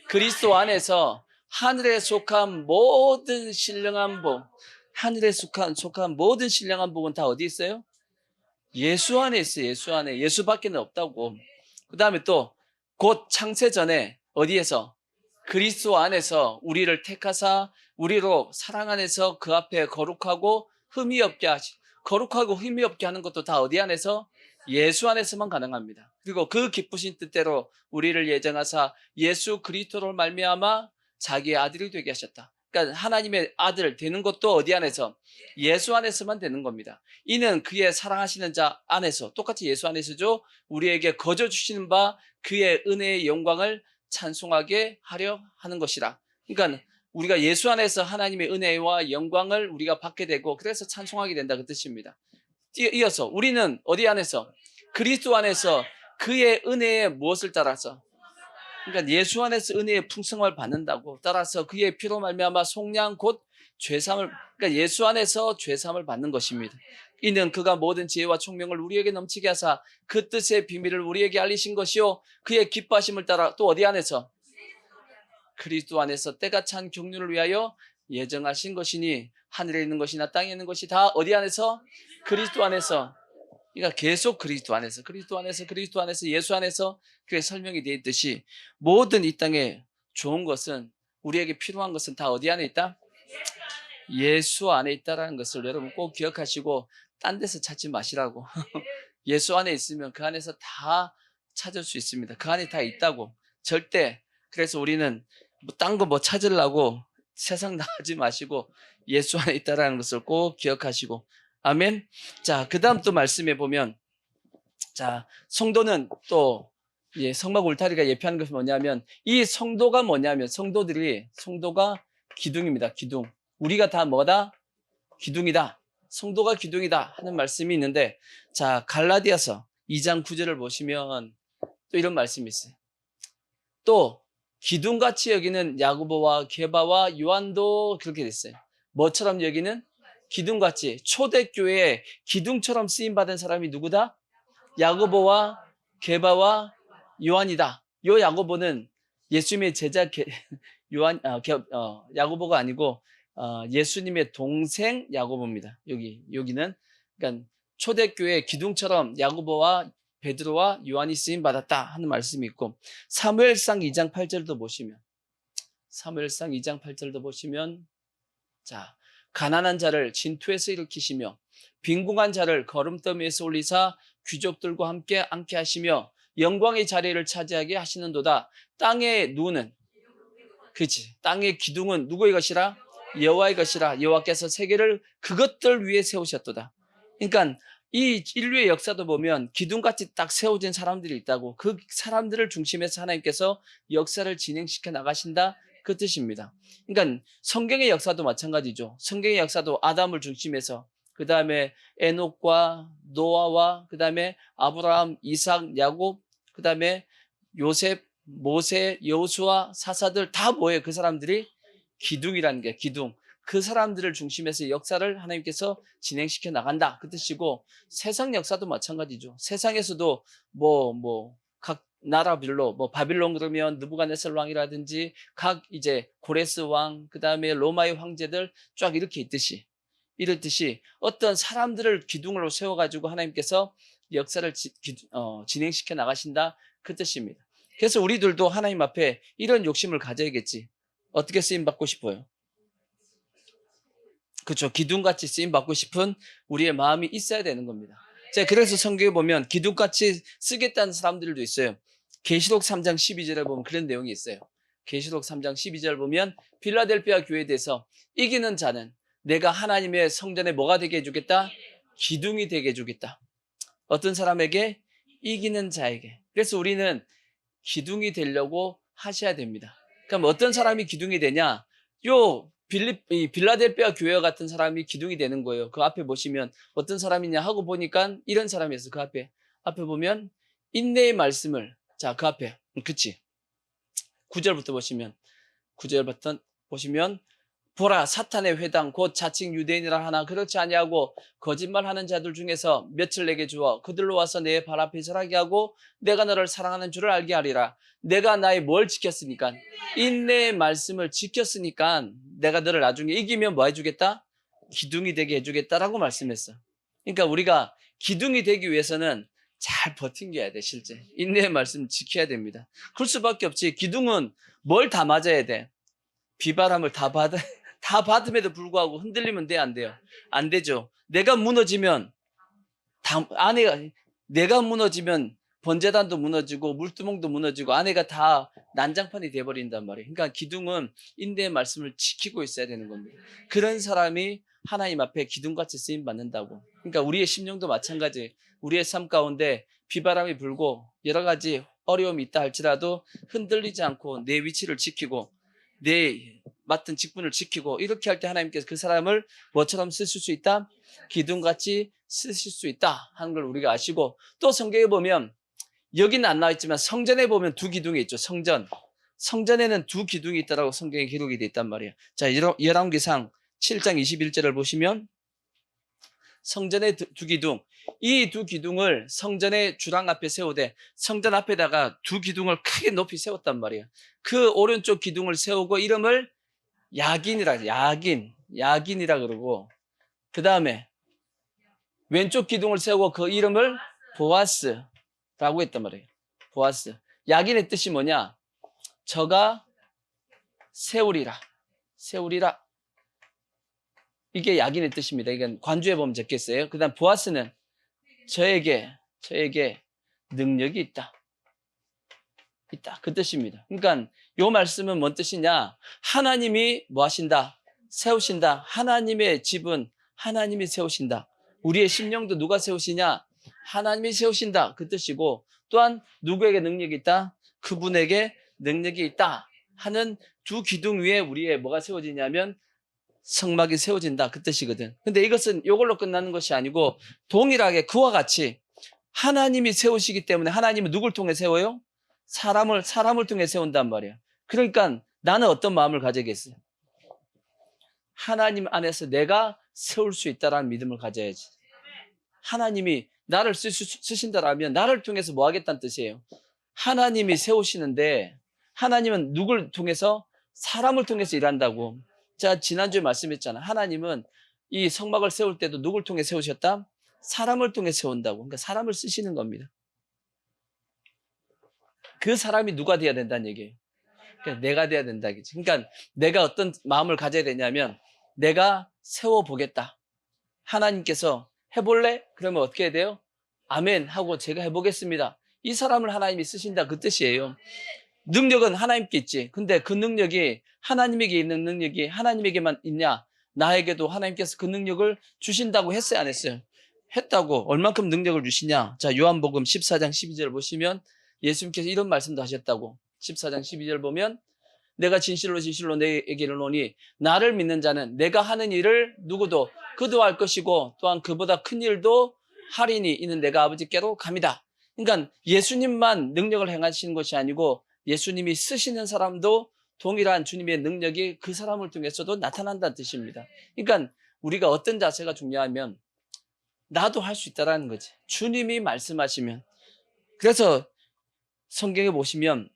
그리스도 안에서 하늘에 속한 모든 신령한 복, 하늘에 속한 모든 신령한 복은 다 어디 있어요? 예수 안에 있어요. 예수 안에. 예수 밖에는 없다고. 그 다음에 또 곧 창세 전에 어디에서? 그리스도 안에서 우리를 택하사 우리로 사랑 안에서 그 앞에 거룩하고 흠이 없게 거룩하고 흠이 없게 하는 것도 다 어디 안에서? 예수 안에서만 가능합니다. 그리고 그 기쁘신 뜻대로 우리를 예정하사 예수 그리스도로 말미암아 자기의 아들이 되게 하셨다. 그러니까 하나님의 아들 되는 것도 어디 안에서? 예수 안에서만 되는 겁니다. 이는 그의 사랑하시는 자 안에서, 똑같이 예수 안에서죠, 우리에게 거저 주시는 바 그의 은혜의 영광을 찬송하게 하려 하는 것이라. 그러니까 우리가 예수 안에서 하나님의 은혜와 영광을 우리가 받게 되고, 그래서 찬송하게 된다, 그 뜻입니다. 이어서 우리는 어디 안에서? 그리스도 안에서 그의 은혜에 무엇을 따라서? 그러니까 예수 안에서 은혜의 풍성함을 받는다고. 따라서 그의 피로 말미암아 속량 곧 죄사함을, 그러니까 예수 안에서 죄사함을 받는 것입니다. 이는 그가 모든 지혜와 총명을 우리에게 넘치게 하사 그 뜻의 비밀을 우리에게 알리신 것이요 그의 기뻐하심을 따라 또 어디 안에서? 그리스도 안에서 때가 찬 경륜을 위하여 예정하신 것이니 하늘에 있는 것이나 땅에 있는 것이 다 어디 안에서? 그리스도 안에서. 그러니까 계속 그리스도 안에서 예수 안에서. 그게 설명이 되어 있듯이 모든 이 땅에 좋은 것은, 우리에게 필요한 것은 다 어디 안에 있다? 예수 안에 있다라는 것을 여러분 꼭 기억하시고 딴 데서 찾지 마시라고. 예수 안에 있으면 그 안에서 다 찾을 수 있습니다. 그 안에 다 있다고. 절대. 그래서 우리는 딴 거 뭐 찾으려고 세상 나가지 마시고 예수 안에 있다라는 것을 꼭 기억하시고. 아멘. 자, 그 다음 또 말씀해 보면, 자, 성도는 또 성막 울타리가 예표하는 것이 뭐냐면, 이 성도가 뭐냐면 성도가 기둥입니다. 기둥. 우리가 다 뭐다? 기둥이다. 성도가 기둥이다 하는 말씀이 있는데, 자, 갈라디아서 2장 9절을 보시면 또 이런 말씀이 있어요. 또 기둥같이 여기는 야고보와 게바와 요한도 그렇게 됐어요. 뭐처럼 여기는? 기둥같이. 초대교회에 기둥처럼 쓰임받은 사람이 누구다? 야고보와 게바와 요한이다. 요 야고보는 예수님의 제자 야고보가 아니고 예수님의 동생 야고보입니다. 여기는. 그러니까 초대교회 기둥처럼 야고보와 베드로와 요한이 쓰임받았다 하는 말씀이 있고, 사무엘상 2장 8절도 보시면 자, 가난한 자를 진토에서 일으키시며 빈궁한 자를 거름더미에서 올리사 귀족들과 함께 앉게 하시며 영광의 자리를 차지하게 하시는도다. 땅의 누는, 그치, 땅의 기둥은 누구의 것이라? 여호와의 것이라. 여호와께서 세계를 그것들 위에 세우셨도다. 그러니까 이 인류의 역사도 보면 기둥같이 딱 세워진 사람들이 있다고, 그 사람들을 중심해서 하나님께서 역사를 진행시켜 나가신다, 그 뜻입니다. 그러니까 성경의 역사도 마찬가지죠. 성경의 역사도 아담을 중심해서, 그 다음에 에녹과 노아와, 그 다음에 아브라함, 이삭, 야곱, 그 다음에 요셉, 모세, 여호수아, 사사들 다 뭐예요? 그 사람들이 기둥이라는 게, 기둥. 그 사람들을 중심해서 역사를 하나님께서 진행시켜 나간다, 그 뜻이고, 세상 역사도 마찬가지죠. 세상에서도 각 나라별로 바빌론 그러면 느부갓네살 왕이라든지 각 이제 고레스 왕, 그 다음에 로마의 황제들 쫙 이렇게 있듯이, 이렇듯이 어떤 사람들을 기둥으로 세워가지고 하나님께서 역사를 진행시켜 나가신다, 그 뜻입니다. 그래서 우리들도 하나님 앞에 이런 욕심을 가져야겠지. 어떻게 쓰임 받고 싶어요? 그렇죠. 기둥같이 쓰임 받고 싶은 우리의 마음이 있어야 되는 겁니다. 자, 그래서 성경에 보면 기둥같이 쓰겠다는 사람들도 있어요. 계시록 3장 12절에 보면 그런 내용이 있어요. 계시록 3장 12절 보면 필라델피아 교회에 대해서 이기는 자는 내가 하나님의 성전에 뭐가 되게 해주겠다? 기둥이 되게 해주겠다. 어떤 사람에게? 이기는 자에게. 그래서 우리는 기둥이 되려고 하셔야 됩니다. 그럼 어떤 사람이 기둥이 되냐? 빌라델피아 교회 같은 사람이 기둥이 되는 거예요. 그 앞에 보시면 어떤 사람이냐 하고 보니까 이런 사람이었어요. 그 앞에 보면 인내의 말씀을, 자, 그 앞에, 그치? 9절부터 보시면 보라, 사탄의 회당 곧 자칭 유대인이라 하나 그렇지 아니하고 거짓말하는 자들 중에서 몇을 내게 주어 그들로 와서 내 발 앞에 절하게 하고 내가 너를 사랑하는 줄을 알게 하리라. 내가 나의 뭘 지켰으니까? 인내의 말씀을 지켰으니까 내가 너를 나중에 이기면 뭐 해주겠다? 기둥이 되게 해주겠다라고 말씀했어. 그러니까 우리가 기둥이 되기 위해서는 잘 버틴겨야 돼. 실제 인내의 말씀을 지켜야 됩니다. 그럴 수밖에 없지. 기둥은 뭘 다 맞아야 돼? 비바람을 다 받음에도 불구하고 흔들리면 돼, 안 돼요? 안 되죠. 내가 무너지면 내가 무너지면 번제단도 무너지고 물두멍도 무너지고 안에가 다 난장판이 돼버린단 말이에요. 그러니까 기둥은 인내의 말씀을 지키고 있어야 되는 겁니다. 그런 사람이 하나님 앞에 기둥같이 쓰임 받는다고. 그러니까 우리의 심령도 마찬가지. 우리의 삶 가운데 비바람이 불고 여러 가지 어려움이 있다 할지라도 흔들리지 않고 내 위치를 지키고 내 맡은 직분을 지키고 이렇게 할 때 하나님께서 그 사람을 뭐처럼 쓰실 수 있다? 기둥같이 쓰실 수 있다 하는 걸 우리가 아시고, 또 성경에 보면 여기는 안 나와 있지만 성전에 보면 두 기둥이 있죠. 성전에는 두 기둥이 있다라고 성경에 기록이 돼 있단 말이에요. 자, 열왕기상 7장 21절을 보시면 성전의 두 기둥, 이 두 기둥을 성전의 주랑 앞에 세우되 성전 앞에다가 두 기둥을 크게 높이 세웠단 말이에요. 그 오른쪽 기둥을 세우고 이름을 야긴이라 그러고, 그 다음에 왼쪽 기둥을 세우고 그 이름을 보아스라고 했단 말이에요. 보아스. 야긴의 뜻이 뭐냐? 저가 세우리라. 이게 야긴의 뜻입니다. 이건 관주에 보면 적혔어요. 그 다음 보아스는 저에게 능력이 있다. 그 뜻입니다. 그러니까 이 말씀은 뭔 뜻이냐? 하나님이 뭐 하신다? 세우신다. 하나님의 집은 하나님이 세우신다. 우리의 심령도 누가 세우시냐? 하나님이 세우신다. 그 뜻이고, 또한 누구에게 능력이 있다? 그분에게 능력이 있다 하는 두 기둥 위에 우리의 뭐가 세워지냐면 성막이 세워진다, 그 뜻이거든. 근데 이것은 이걸로 끝나는 것이 아니고 동일하게 그와 같이 하나님이 세우시기 때문에, 하나님은 누굴 통해 세워요? 사람을 통해 세운단 말이에요. 그러니까 나는 어떤 마음을 가져야겠어요? 하나님 안에서 내가 세울 수 있다라는 믿음을 가져야지. 하나님이 나를 쓰신다라면 나를 통해서 뭐 하겠다는 뜻이에요? 하나님이 세우시는데 하나님은 누굴 통해서? 사람을 통해서 일한다고. 제가 지난주에 말씀했잖아. 하나님은 이 성막을 세울 때도 누굴 통해 세우셨다? 사람을 통해 세운다고. 그러니까 사람을 쓰시는 겁니다. 그 사람이 누가 돼야 된다는 얘기예요. 그러니까 내가 돼야 된다. 그러니까 내가 어떤 마음을 가져야 되냐면 내가 세워보겠다. 하나님께서 해볼래? 그러면 어떻게 해야 돼요? 아멘 하고 제가 해보겠습니다. 이 사람을 하나님이 쓰신다, 그 뜻이에요. 능력은 하나님께 있지. 근데 그 능력이 하나님에게 있는 능력이 하나님에게만 있냐? 나에게도 하나님께서 그 능력을 주신다고 했어요, 안 했어요? 했다고. 얼만큼 능력을 주시냐? 자, 요한복음 14장 12절 보시면 예수님께서 이런 말씀도 하셨다고. 14장 12절 보면 내가 진실로 진실로 너에게 이르노니 나를 믿는 자는 내가 하는 일을 누구도 그도 할 것이고 또한 그보다 큰 일도 하리니 이는 내가 아버지께로 갑니다. 그러니까 예수님만 능력을 행하시는 것이 아니고 예수님이 쓰시는 사람도 동일한 주님의 능력이 그 사람을 통해서도 나타난다는 뜻입니다. 그러니까 우리가 어떤 자세가 중요하면 나도 할 수 있다라는 거지. 주님이 말씀하시면. 그래서 성경에 보시면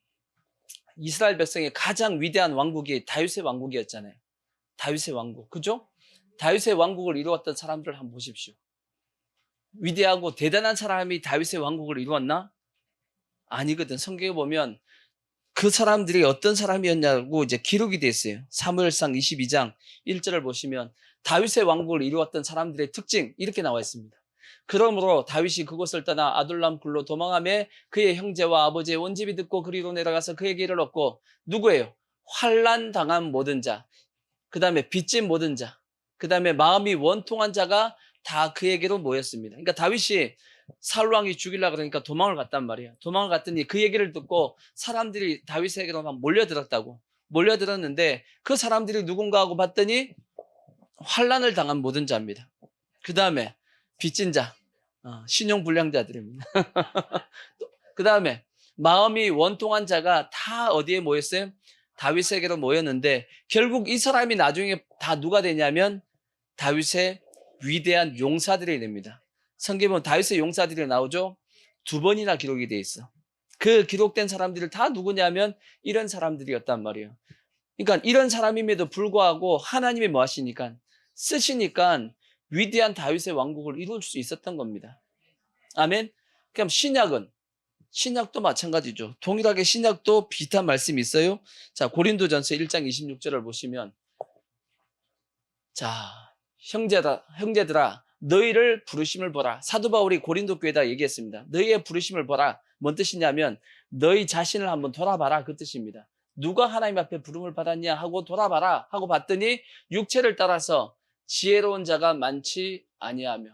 이스라엘 백성의 가장 위대한 왕국이 다윗의 왕국이었잖아요. 다윗의 왕국. 그죠? 다윗의 왕국을 이루었던 사람들을 한번 보십시오. 위대하고 대단한 사람이 다윗의 왕국을 이루었나? 아니거든. 성경에 보면 그 사람들이 어떤 사람이었냐고 이제 기록이 되어 있어요. 사무엘상 22장 1절을 보시면 다윗의 왕국을 이루었던 사람들의 특징 이렇게 나와 있습니다. 그러므로 다윗이 그곳을 떠나 아둘람 굴로 도망하며 그의 형제와 아버지의 온집이 듣고 그리로 내려가서 그에게 이를 얻고 누구예요? 환난 당한 모든 자, 그 다음에 빚진 모든 자, 그 다음에 마음이 원통한 자가 다 그에게로 모였습니다. 그러니까 다윗이 사울 왕이 죽이려고 그러니까 도망을 갔단 말이에요. 도망을 갔더니 그 얘기를 듣고 사람들이 다윗에게로 막 몰려들었다고. 몰려들었는데 그 사람들이 누군가 하고 봤더니 환난을 당한 모든 자입니다. 그 다음에 빚진 자, 신용불량자들입니다. 그 다음에 마음이 원통한 자가 다 어디에 모였어요? 다윗에게로 모였는데 결국 이 사람이 나중에 다 누가 되냐면 다윗의 위대한 용사들이 됩니다. 성경에 보면 다윗의 용사들이 나오죠. 2번이나 기록이 돼 있어. 그 기록된 사람들을 다 누구냐면 이런 사람들이었단 말이에요. 그러니까 이런 사람임에도 불구하고 하나님이 뭐 하시니까 쓰시니까 위대한 다윗의 왕국을 이룰 수 있었던 겁니다. 아멘. 그럼 신약도 마찬가지죠. 동일하게 신약도 비슷한 말씀이 있어요. 자, 고린도전서 1장 26절을 보시면 자, 형제들아 너희를 부르심을 보라. 사도 바울이 고린도 교회에다 얘기했습니다. 너희의 부르심을 보라. 뭔 뜻이냐면 너희 자신을 한번 돌아봐라 그 뜻입니다. 누가 하나님 앞에 부름을 받았냐 하고 돌아봐라 하고 봤더니 육체를 따라서 지혜로운 자가 많지 아니하며,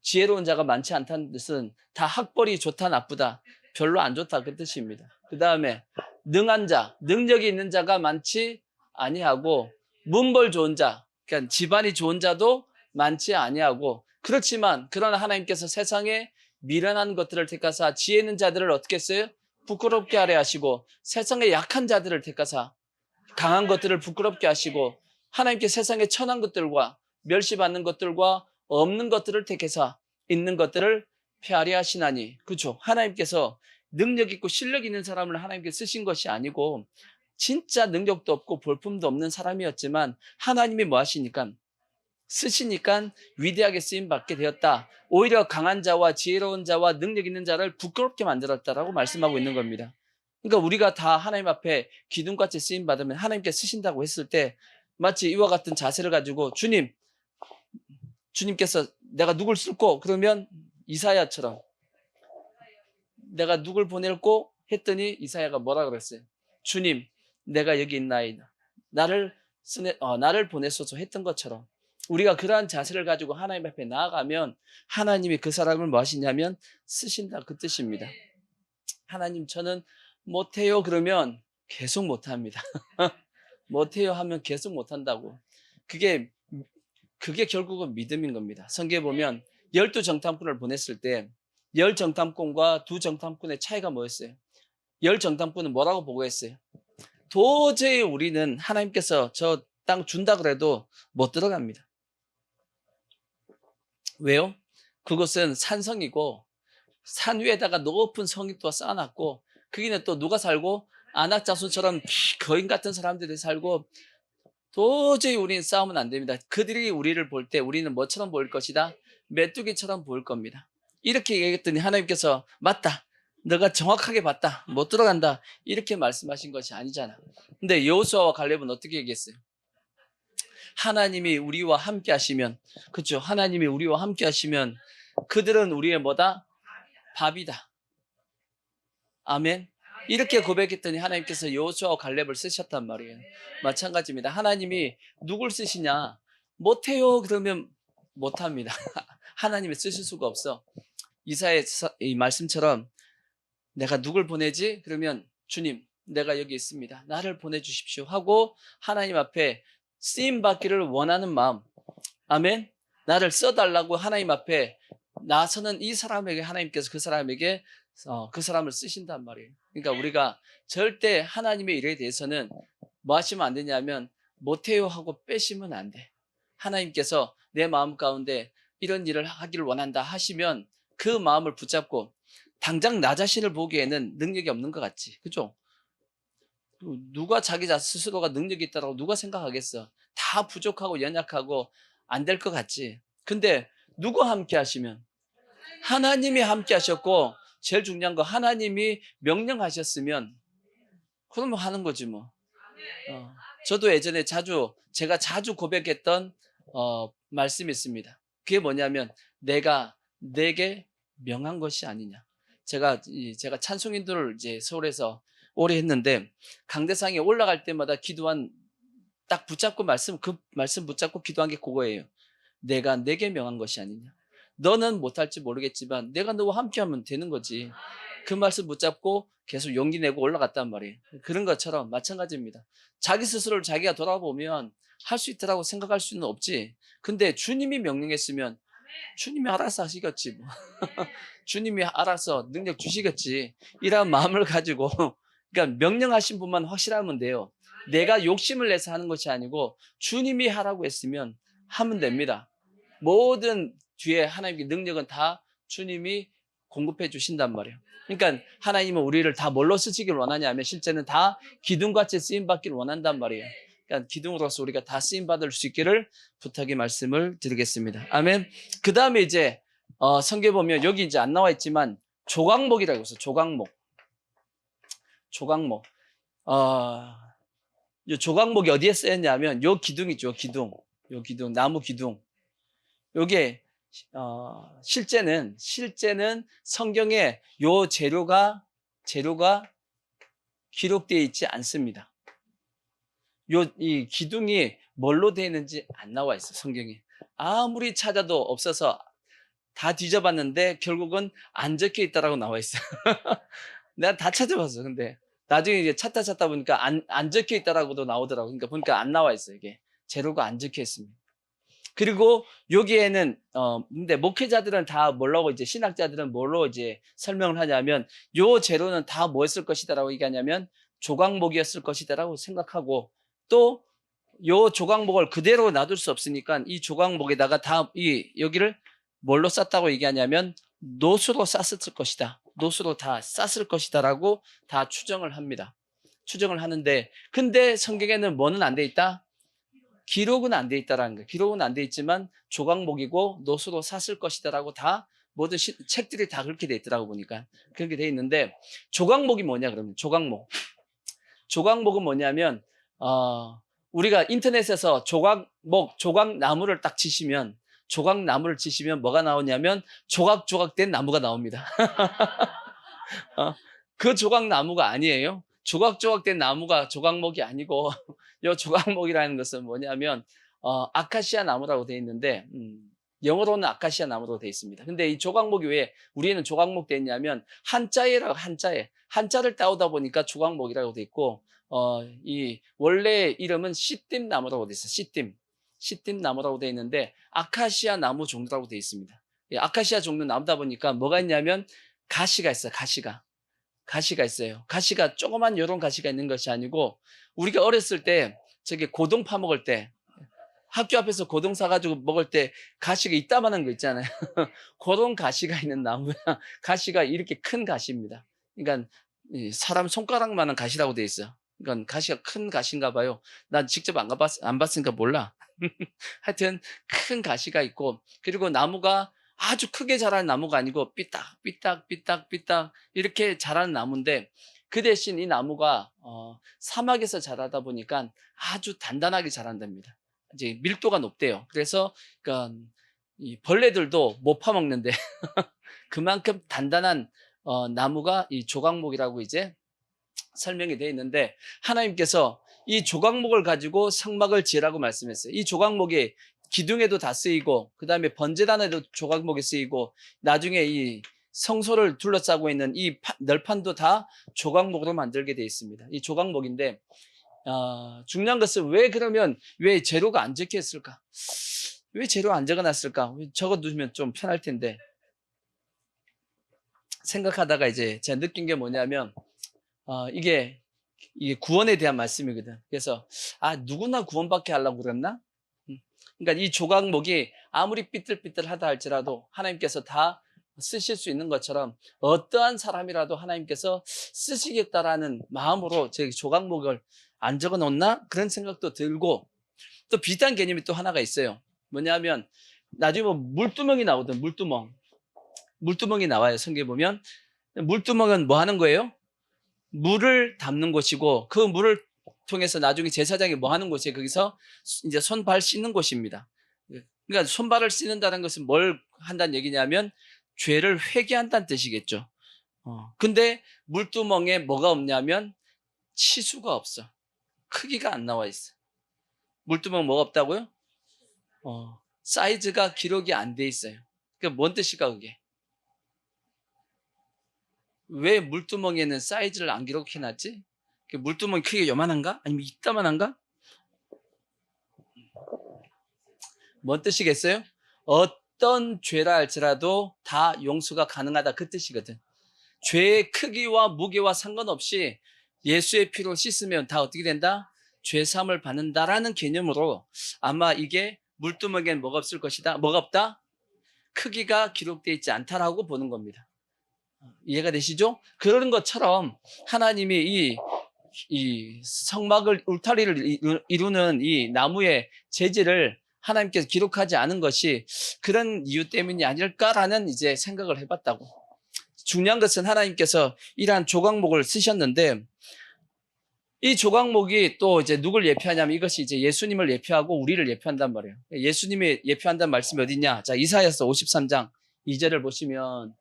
지혜로운 자가 많지 않다는 뜻은 다 학벌이 좋다 나쁘다 별로 안 좋다 그 뜻입니다. 그 다음에 능한 자, 능력이 있는 자가 많지 아니하고 문벌 좋은 자, 그러니까 집안이 좋은 자도 많지 아니하고, 그렇지만 그러나 하나님께서 세상에 미련한 것들을 택하사 지혜 있는 자들을 어떻게 했어요? 부끄럽게 하려 하시고 세상에 약한 자들을 택하사 강한 것들을 부끄럽게 하시고 하나님께 세상에 천한 것들과 멸시받는 것들과 없는 것들을 택해서 있는 것들을 폐하려 하시나니. 그렇죠? 하나님께서 능력 있고 실력 있는 사람을 하나님께 쓰신 것이 아니고 진짜 능력도 없고 볼품도 없는 사람이었지만 하나님이 뭐 하시니까 쓰시니까 위대하게 쓰임받게 되었다. 오히려 강한 자와 지혜로운 자와 능력 있는 자를 부끄럽게 만들었다라고 말씀하고 있는 겁니다. 그러니까 우리가 다 하나님 앞에 기둥같이 쓰임받으면 하나님께 쓰신다고 했을 때 마치 이와 같은 자세를 가지고 주님께서 내가 누굴 쓸고 그러면 이사야처럼 내가 누굴 보낼고 했더니 이사야가 뭐라 그랬어요? 주님 내가 여기 있나이다. 나를 보내소서 했던 것처럼 우리가 그러한 자세를 가지고 하나님 앞에 나아가면 하나님이 그 사람을 뭐 하시냐면 쓰신다 그 뜻입니다. 하나님 저는 못해요 그러면 계속 못합니다. 못해요 하면 계속 못한다고. 그게 결국은 믿음인 겁니다. 성경에 보면 12정탐꾼을 보냈을 때 10정탐꾼과 2정탐꾼의 차이가 뭐였어요? 10정탐꾼은 뭐라고 보고했어요? 도저히 우리는 하나님께서 저 땅 준다 그래도 못 들어갑니다. 왜요? 그것은 산성이고 산 위에다가 높은 성이 또 쌓아놨고 거기는 또 누가 살고 안악자손처럼 거인 같은 사람들이 살고 도저히 우리는 싸우면 안 됩니다. 그들이 우리를 볼 때 우리는 뭐처럼 보일 것이다? 메뚜기처럼 보일 겁니다. 이렇게 얘기했더니 하나님께서 맞다. 너가 정확하게 봤다. 못 들어간다. 이렇게 말씀하신 것이 아니잖아. 근데 여호수아와 갈렙은 어떻게 얘기했어요? 하나님이 우리와 함께 하시면, 그렇죠? 하나님이 우리와 함께 하시면 그들은 우리의 뭐다? 밥이다. 아멘. 이렇게 고백했더니 하나님께서 여호수아와 갈렙을 쓰셨단 말이에요. 마찬가지입니다. 하나님이 누굴 쓰시냐? 못해요 그러면 못합니다. 하나님이 쓰실 수가 없어. 이사의 이 말씀처럼 내가 누굴 보내지? 그러면 주님, 내가 여기 있습니다. 나를 보내주십시오 하고 하나님 앞에 쓰임받기를 원하는 마음. 아멘. 나를 써달라고 하나님 앞에 나서는 이 사람에게 하나님께서 그 사람에게 그 사람을 쓰신단 말이에요. 그러니까 우리가 절대 하나님의 일에 대해서는 뭐 하시면 안 되냐면 못해요 하고 빼시면 안 돼. 하나님께서 내 마음 가운데 이런 일을 하기를 원한다 하시면 그 마음을 붙잡고 당장 나 자신을 보기에는 능력이 없는 것 같지. 그죠? 누가 자기 스스로가 능력이 있다고 누가 생각하겠어. 다 부족하고 연약하고 안 될 것 같지. 근데 누가 함께 하시면 하나님이 함께 하셨고 제일 중요한 거 하나님이 명령하셨으면 그러면 하는 거지 뭐. 저도 예전에 제가 자주 고백했던 말씀이 있습니다. 그게 뭐냐면 내가 내게 명한 것이 아니냐. 제가 찬송인들을 이제 서울에서 오래 했는데 강대상에 올라갈 때마다 기도한 딱 붙잡고 그 말씀 붙잡고 기도한 게 그거예요. 내가 내게 명한 것이 아니냐. 너는 못할지 모르겠지만 내가 너와 함께하면 되는 거지. 그 말씀 붙잡고 계속 용기 내고 올라갔단 말이에요. 그런 것처럼 마찬가지입니다. 자기 스스로를 자기가 돌아보면 할 수 있다라고 생각할 수는 없지. 근데 주님이 명령했으면 주님이 알아서 하시겠지 뭐. 주님이 알아서 능력 주시겠지. 이런 마음을 가지고 그러니까 명령하신 분만 확실하면 돼요. 내가 욕심을 내서 하는 것이 아니고 주님이 하라고 했으면 하면 됩니다. 모든 뒤에 하나님의 능력은 다 주님이 공급해 주신단 말이에요. 그러니까 하나님은 우리를 다 뭘로 쓰시길 원하냐 하면 실제는 다 기둥같이 쓰임받기를 원한단 말이에요. 그러니까 기둥으로서 우리가 다 쓰임받을 수 있기를 부탁의 말씀을 드리겠습니다. 아멘. 그 다음에 이제 성경에 보면 여기 이제 안 나와 있지만 조각목이라고 해서 조각목. 이 조각목이 어디에 쓰였냐면 요 기둥이죠. 요 기둥, 나무 기둥. 요게 실제는 성경에 요 재료가 기록되어 있지 않습니다. 이 기둥이 뭘로 되어 있는지 안 나와 있어, 성경에. 아무리 찾아도 없어서 다 뒤져봤는데 결국은 안 적혀 있다라고 나와 있어. 내가 다 찾아봤어. 근데 나중에 이제 찾다 보니까 안 적혀 있다라고도 나오더라고. 그러니까 보니까 안 나와 있어, 이게. 재료가 안 적혀 있습니다. 그리고 여기에는 근데 목회자들은 다 뭐라고 이제 신학자들은 뭘로 이제 설명을 하냐면 요 재료는 다 뭐였을 것이다라고 얘기하냐면 조각목이었을 것이다라고 생각하고 또 요 조각목을 그대로 놔둘 수 없으니까 이 조각목에다가 여기를 뭘로 쌌다고 얘기하냐면 노수로 쌌을 것이다. 노수로 다 쌌을 것이다라고 다 추정을 합니다. 추정을 하는데 근데 성경에는 뭐는 안 돼 있다? 기록은 안 돼 있다라는 거예요. 기록은 안 돼 있지만 조각목이고 노수로 샀을 것이다라고 다 모든 책들이 다 그렇게 돼 있더라고 보니까 그렇게 돼 있는데 조각목이 뭐냐 그러면 조각목은 뭐냐면 우리가 인터넷에서 조각나무를 딱 치시면 조각나무를 치시면 뭐가 나오냐면 조각조각된 나무가 나옵니다. 그 조각나무가 아니에요. 조각조각된 나무가 조각목이 아니고 이 조각목이라는 것은 뭐냐면 아카시아 나무라고 되어 있는데 영어로는 아카시아 나무로 되어 있습니다. 근데 이 조각목이 왜 우리는 조각목 되어 있냐면 한자를 따오다 보니까 조각목이라고 되어 있고 이 원래 이름은 시띠 나무라고 되어 있어요. 시띠 나무라고 되어 있는데 아카시아 나무 종류라고 되어 있습니다. 아카시아 종류 나무다 보니까 뭐가 있냐면 가시가 있어요. 가시가 있어요. 가시가 조그만 요런 가시가 있는 것이 아니고 우리가 어렸을 때 저기 고동 파먹을 때 학교 앞에서 고동 사가지고 먹을 때 가시가 이따만한 거 있잖아요. 그런 가시가 있는 나무야. 가시가 이렇게 큰 가시입니다. 그러니까 사람 손가락만한 가시라고 되어 있어요. 그러니까 가시가 큰 가시인가 봐요. 난 직접 안 봤으니까 몰라. 하여튼 큰 가시가 있고 그리고 나무가 아주 크게 자라는 나무가 아니고 삐딱 이렇게 자라는 나무인데 그 대신 이 나무가 사막에서 자라다 보니까 아주 단단하게 자란답니다. 이제 밀도가 높대요. 그래서 그러니까 이 벌레들도 못 파먹는데 그만큼 단단한 나무가 이 조각목이라고 이제 설명이 되어 있는데 하나님께서 이 조각목을 가지고 성막을 지으라고 말씀했어요. 이 조각목이 기둥에도 다 쓰이고 그 다음에 번제단에도 조각목이 쓰이고 나중에 이 성소를 둘러싸고 있는 이 널판도 다 조각목으로 만들게 되어 있습니다. 이 조각목인데 중요한 것은 왜 재료가 안 적혀 있을까? 왜 재료 안 적어놨을까? 적어두면 좀 편할 텐데 생각하다가 이제 제가 느낀 게 뭐냐면 이게 구원에 대한 말씀이거든. 그래서 누구나 구원받게 하려고 그랬나? 그러니까 이 조각목이 아무리 삐뚤삐뚤하다 할지라도 하나님께서 다 쓰실 수 있는 것처럼 어떠한 사람이라도 하나님께서 쓰시겠다라는 마음으로 제 조각목을 안 적어 놓나? 그런 생각도 들고 또 비슷한 개념이 또 하나가 있어요. 뭐냐면 나중에 뭐 물두멍이 나오든 물두멍이 나와요. 성경에 보면 물두멍은 뭐 하는 거예요? 물을 담는 곳이고 그 물을 통해서 나중에 제사장이 뭐 하는 곳이에요? 거기서 이제 손발 씻는 곳입니다. 그러니까 손발을 씻는다는 것은 뭘 한다는 얘기냐면 죄를 회개한다는 뜻이겠죠. 근데 물두멍에 뭐가 없냐면 치수가 없어. 크기가 안 나와 있어. 물두멍 뭐가 없다고요? 사이즈가 기록이 안 돼 있어요. 그게 뭔 뜻일까 그게? 왜 물두멍에는 사이즈를 안 기록해놨지? 물두멍이 크게 요만한가? 아니면 이따만한가? 뭔 뜻이겠어요? 어떤 죄라 할지라도 다 용서가 가능하다 그 뜻이거든. 죄의 크기와 무게와 상관없이 예수의 피로 씻으면 다 어떻게 된다? 죄사함을 받는다라는 개념으로 아마 이게 물두멍에는 뭐가 없을 것이다. 뭐가 없다? 크기가 기록되어 있지 않다라고 보는 겁니다. 이해가 되시죠? 그런 것처럼 하나님이 이 성막을 울타리를 이루는 이 나무의 재질을 하나님께서 기록하지 않은 것이 그런 이유 때문이 아닐까라는 이제 생각을 해봤다고. 중요한 것은 하나님께서 이러한 조각목을 쓰셨는데 이 조각목이 또 이제 누굴 예표하냐면 이것이 이제 예수님을 예표하고 우리를 예표한단 말이에요. 예수님이 예표한다는 말씀이 어디냐? 자, 이사야서 53장 2절을 보시면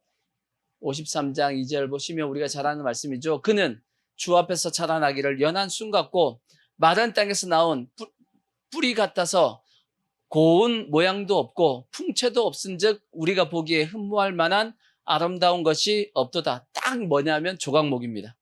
53장 2절 보시면 우리가 잘 아는 말씀이죠. 그는 주 앞에서 자라나기를 연한 순 같고 마른 땅에서 나온 뿌리 같아서 고운 모양도 없고 풍채도 없은즉 우리가 보기에 흠모할 만한 아름다운 것이 없도다. 딱 뭐냐면 조각목입니다.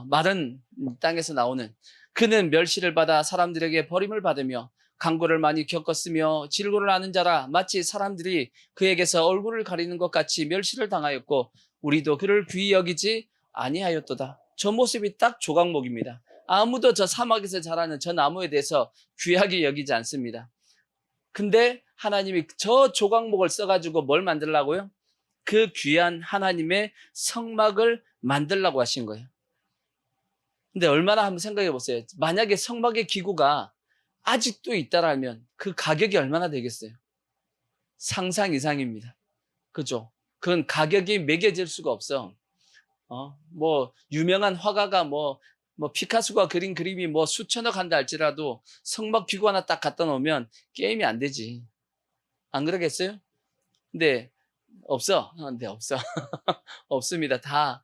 마른 땅에서 나오는 그는 멸시를 받아 사람들에게 버림을 받으며 강고를 많이 겪었으며 질고를 아는 자라 마치 사람들이 그에게서 얼굴을 가리는 것 같이 멸시를 당하였고 우리도 그를 귀히 여기지 아니하였도다. 저 모습이 딱 조각목입니다. 아무도 저 사막에서 자라는 저 나무에 대해서 귀하게 여기지 않습니다. 근데 하나님이 저 조각목을 써가지고 뭘 만들라고요? 그 귀한 하나님의 성막을 만들라고 하신 거예요. 근데 얼마나 한번 생각해 보세요. 만약에 성막의 기구가 아직도 있다라면 그 가격이 얼마나 되겠어요? 상상 이상입니다. 그죠? 그건 가격이 매겨질 수가 없어. 뭐 유명한 화가가 뭐 피카소가 그린 그림이 뭐 수천억 한다 할지라도 성막 기구 하나 딱 갖다 놓으면 게임이 안 되지. 안 그러겠어요? 근데 없어. 네, 없어. 없습니다. 다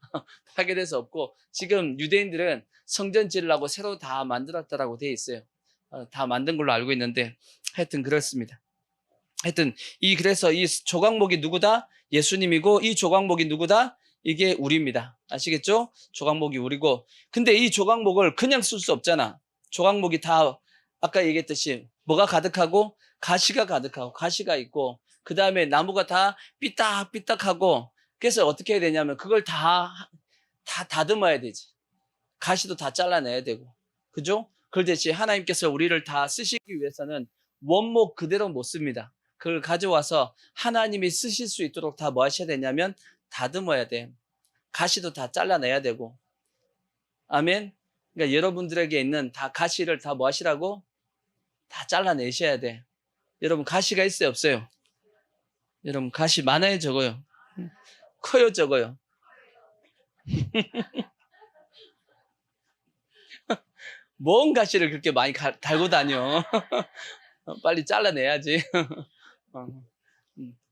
파괴돼서 없고 지금 유대인들은 성전 지으려고 새로 다 만들었다라고 돼 있어요. 다 만든 걸로 알고 있는데 하여튼 그렇습니다. 하여튼 그래서 이 조각목이 누구다? 예수님이고 이 조각목이 누구다? 이게 우리입니다. 아시겠죠? 조각목이 우리고 근데 이 조각목을 그냥 쓸 수 없잖아. 조각목이 다 아까 얘기했듯이 뭐가 가득하고 가시가 가득하고 가시가 있고 그 다음에 나무가 다 삐딱삐딱하고 그래서 어떻게 해야 되냐면 그걸 다 다듬어야 되지. 가시도 다 잘라내야 되고 그죠? 그렇듯이 하나님께서 우리를 다 쓰시기 위해서는 원목 그대로 못 씁니다. 그걸 가져와서 하나님이 쓰실 수 있도록 다 뭐 하셔야 되냐면 다듬어야 돼. 가시도 다 잘라내야 되고 아멘. 그러니까 여러분들에게 있는 다 가시를 다 뭐 하시라고? 다 잘라내셔야 돼. 여러분 가시가 있어요 없어요? 여러분 가시 많아요 적어요? 커요 적어요? 뭔 가시를 그렇게 많이 달고 다녀? 빨리 잘라내야지.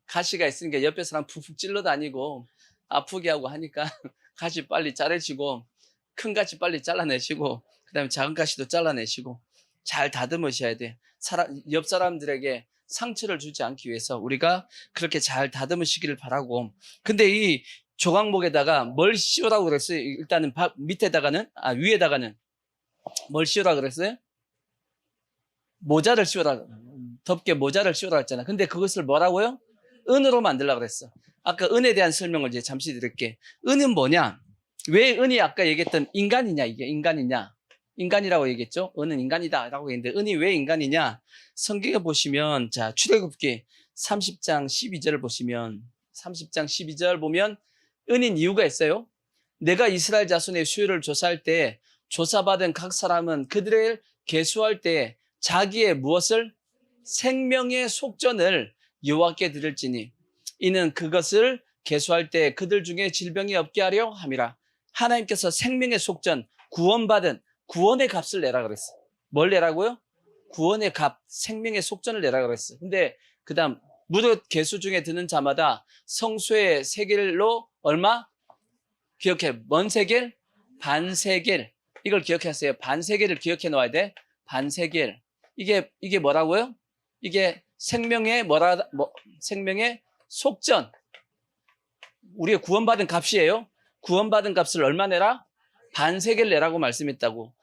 가시가 있으니까 옆에 사람 푹푹 찔러 다니고 아프게 하고 하니까 가시 빨리 자르시고 큰 가시 빨리 잘라내시고 그 다음에 작은 가시도 잘라내시고 잘 다듬으셔야 돼. 옆 사람들에게 상처를 주지 않기 위해서 우리가 그렇게 잘 다듬으시기를 바라고. 근데 이 조각목에다가 뭘 씌우라고 그랬어요? 일단은 밑에다가는, 위에다가는 뭘 씌우라고 그랬어요? 모자를 씌우라. 덮개 모자를 씌우라 했잖아. 근데 그것을 뭐라고요? 은으로 만들라고 그랬어. 아까 은에 대한 설명을 이제 잠시 드릴게. 은은 뭐냐? 왜 은이 아까 얘기했던 인간이냐, 이게 인간이냐? 인간이라고 얘기했죠? 은은 인간이다 라고 했는데, 은이 왜 인간이냐? 성경에 보시면, 자, 출애굽기 30장 12절을 보시면, 30장 12절 보면, 은인 이유가 있어요. 내가 이스라엘 자손의 수요를 조사할 때, 조사받은 각 사람은 그들을 계수할 때, 자기의 무엇을? 생명의 속전을 여호와께 드릴지니, 이는 그것을 계수할 때 그들 중에 질병이 없게 하려 함이라. 하나님께서 생명의 속전, 구원받은 구원의 값을 내라 그랬어. 뭘 내라고요? 구원의 값, 생명의 속전을 내라 그랬어. 근데 그 다음 무릇 계수 중에 드는 자마다 성소의 세겔로 얼마? 기억해. 뭔 세겔? 반세겔. 이걸 기억하세요. 반세겔을 기억해 놓아야 돼. 반세겔. 이게 뭐라고요? 이게 생명의 생명의 속전. 우리가 구원받은 값이에요. 구원받은 값을 얼마 내라? 반세겔 내라고 말씀했다고.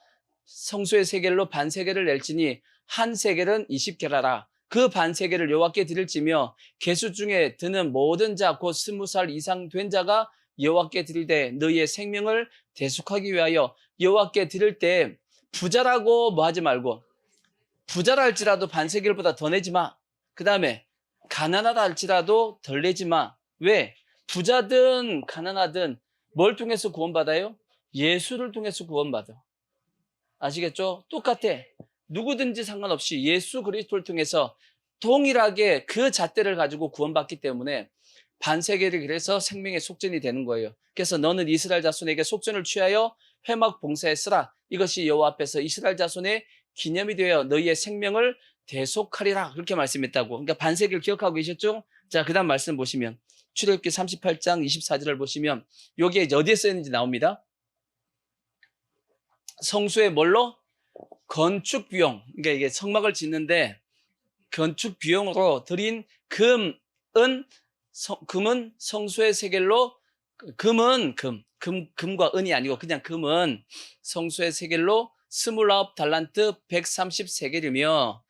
성소의 세겔로 반세겔을 낼지니 한 세겔은 20게라라. 그 반세겔을 여호와께 드릴지며 계수 중에 드는 모든 자 곧 20살 이상 된 자가 여호와께 드리되 너희의 생명을 대속하기 위하여 여호와께 드릴 때 부자라고 뭐 하지 말고, 부자라 할지라도 반세겔보다 더 내지 마. 그 다음에 가난하다 할지라도 덜 내지 마. 왜? 부자든 가난하든 뭘 통해서 구원받아요? 예수를 통해서 구원받아. 아시겠죠? 똑같아. 누구든지 상관없이 예수 그리스도를 통해서 동일하게 그 잣대를 가지고 구원받기 때문에 반세겔이 그래서 생명의 속전이 되는 거예요. 그래서 너는 이스라엘 자손에게 속전을 취하여 회막 봉사에 쓰라. 이것이 여호와 앞에서 이스라엘 자손의 기념이 되어 너희의 생명을 대속하리라. 그렇게 말씀했다고. 그러니까 반세겔 기억하고 계셨죠? 자, 그 다음 말씀 보시면 출애굽기 38장 24절을 보시면 여기에 어디에 쓰였는지 나옵니다. 성소에 뭘로? 건축 비용. 그러니까 이게 성막을 짓는데 건축 비용으로 드린 금은 성소의 세겔로, 금과 은이 아니고 그냥 금은 성소의 세겔로 29달란트 130세겔이며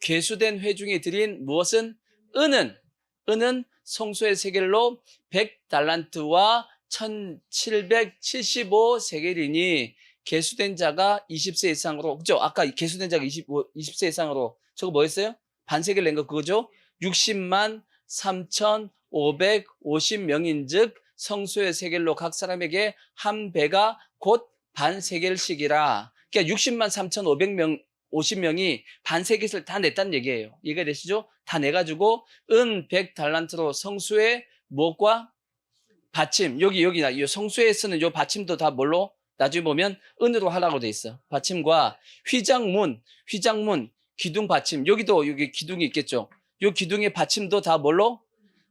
괴수된 회중이 드린 무엇은? 은은 성소의 세겔로 100달란트와 1775세겔이니 계수된 자가 20세 이상으로, 그죠? 아까 계수된 자가 20세 이상으로 저거 뭐였어요? 반세겔 낸 거 그거죠? 60만 3,550명인즉 성소의 세겔로 각 사람에게 한 배가 곧 반세겔씩이라. 그러니까 60만 3,500명 50명이 반세겔을 다 냈다는 얘기예요. 이해가 되시죠? 다 내가지고 은 100달란트로 성소의 무엇과? 받침. 여기 이 성소에 쓰는 요 받침도 다 뭘로? 나중에 보면 은으로 하라고 돼 있어. 받침과 휘장문, 기둥 받침. 여기 기둥이 있겠죠. 요 기둥의 받침도 다 뭘로?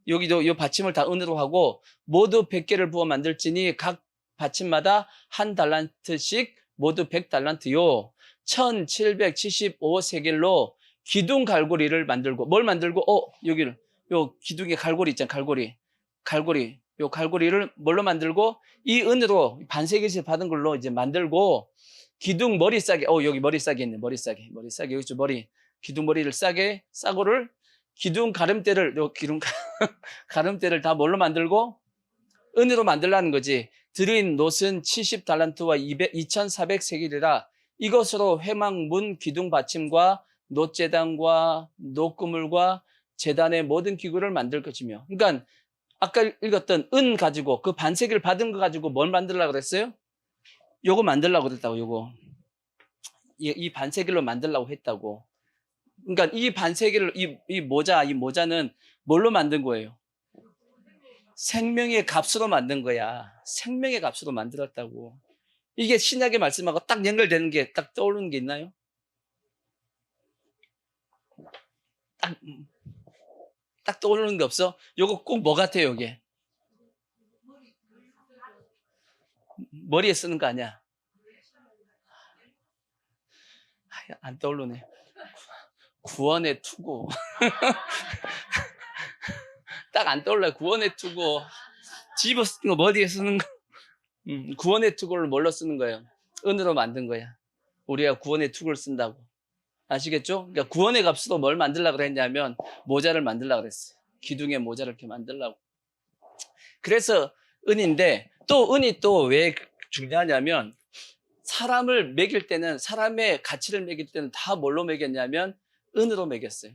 여기도 요 받침을 다 은으로 하고 모두 100개를 부어 만들지니 각 받침마다 한 달란트씩 모두 100달란트요. 1775세겔로 기둥 갈고리를 만들고, 뭘 만들고? 여기를, 요 기둥에 갈고리 있잖아, 갈고리. 요 갈고리를 뭘로 만들고? 이 은으로 반세겔씩 받은 걸로 이제 만들고, 기둥 머리 싸게, 여기 머리 싸게 있네, 머리 싸게, 여기 좀 기둥 머리를 싸고를, 기둥 가름대를, 가름대를 다 뭘로 만들고? 은으로 만들라는 거지. 드린 놋은 70달란트와 2400세겔이라 이것으로 회막문 기둥 받침과 놋재단과 놋그물과 재단의 모든 기구를 만들 것이며. 그러니까 아까 읽었던 은 가지고 그 반세겔 받은 거 가지고 뭘 만들려고 그랬어요? 요거 만들려고 그랬다고. 요거 이 반세겔로 만들려고 했다고. 그러니까 이 반세겔을 이 모자는 뭘로 만든 거예요? 생명의 값으로 만든 거야. 생명의 값으로 만들었다고. 이게 신약의 말씀하고 딱 연결되는 게 딱 떠오르는 게 있나요? 딱 떠오르는 게 없어? 요거 꼭 뭐 같아요, 이게? 머리에 쓰는 거 아니야? 안 떠오르네. 구원의 투구. 딱 안 떠올라요. 구원의 투구. 집어 쓰는 거, 어디에 쓰는 거. 구원의 투구를 뭘로 쓰는 거예요? 은으로 만든 거야. 우리가 구원의 투구를 쓴다고. 아시겠죠? 그러니까 구원의 값으로 뭘 만들려고 그랬냐면 모자를 만들려고 그랬어요. 기둥의 모자를 이렇게 만들려고. 그래서 은인데, 또 은이 또 왜 중요하냐면, 사람을 매길 때는, 사람의 가치를 매길 때는 다 뭘로 매겼냐면 은으로 매겼어요.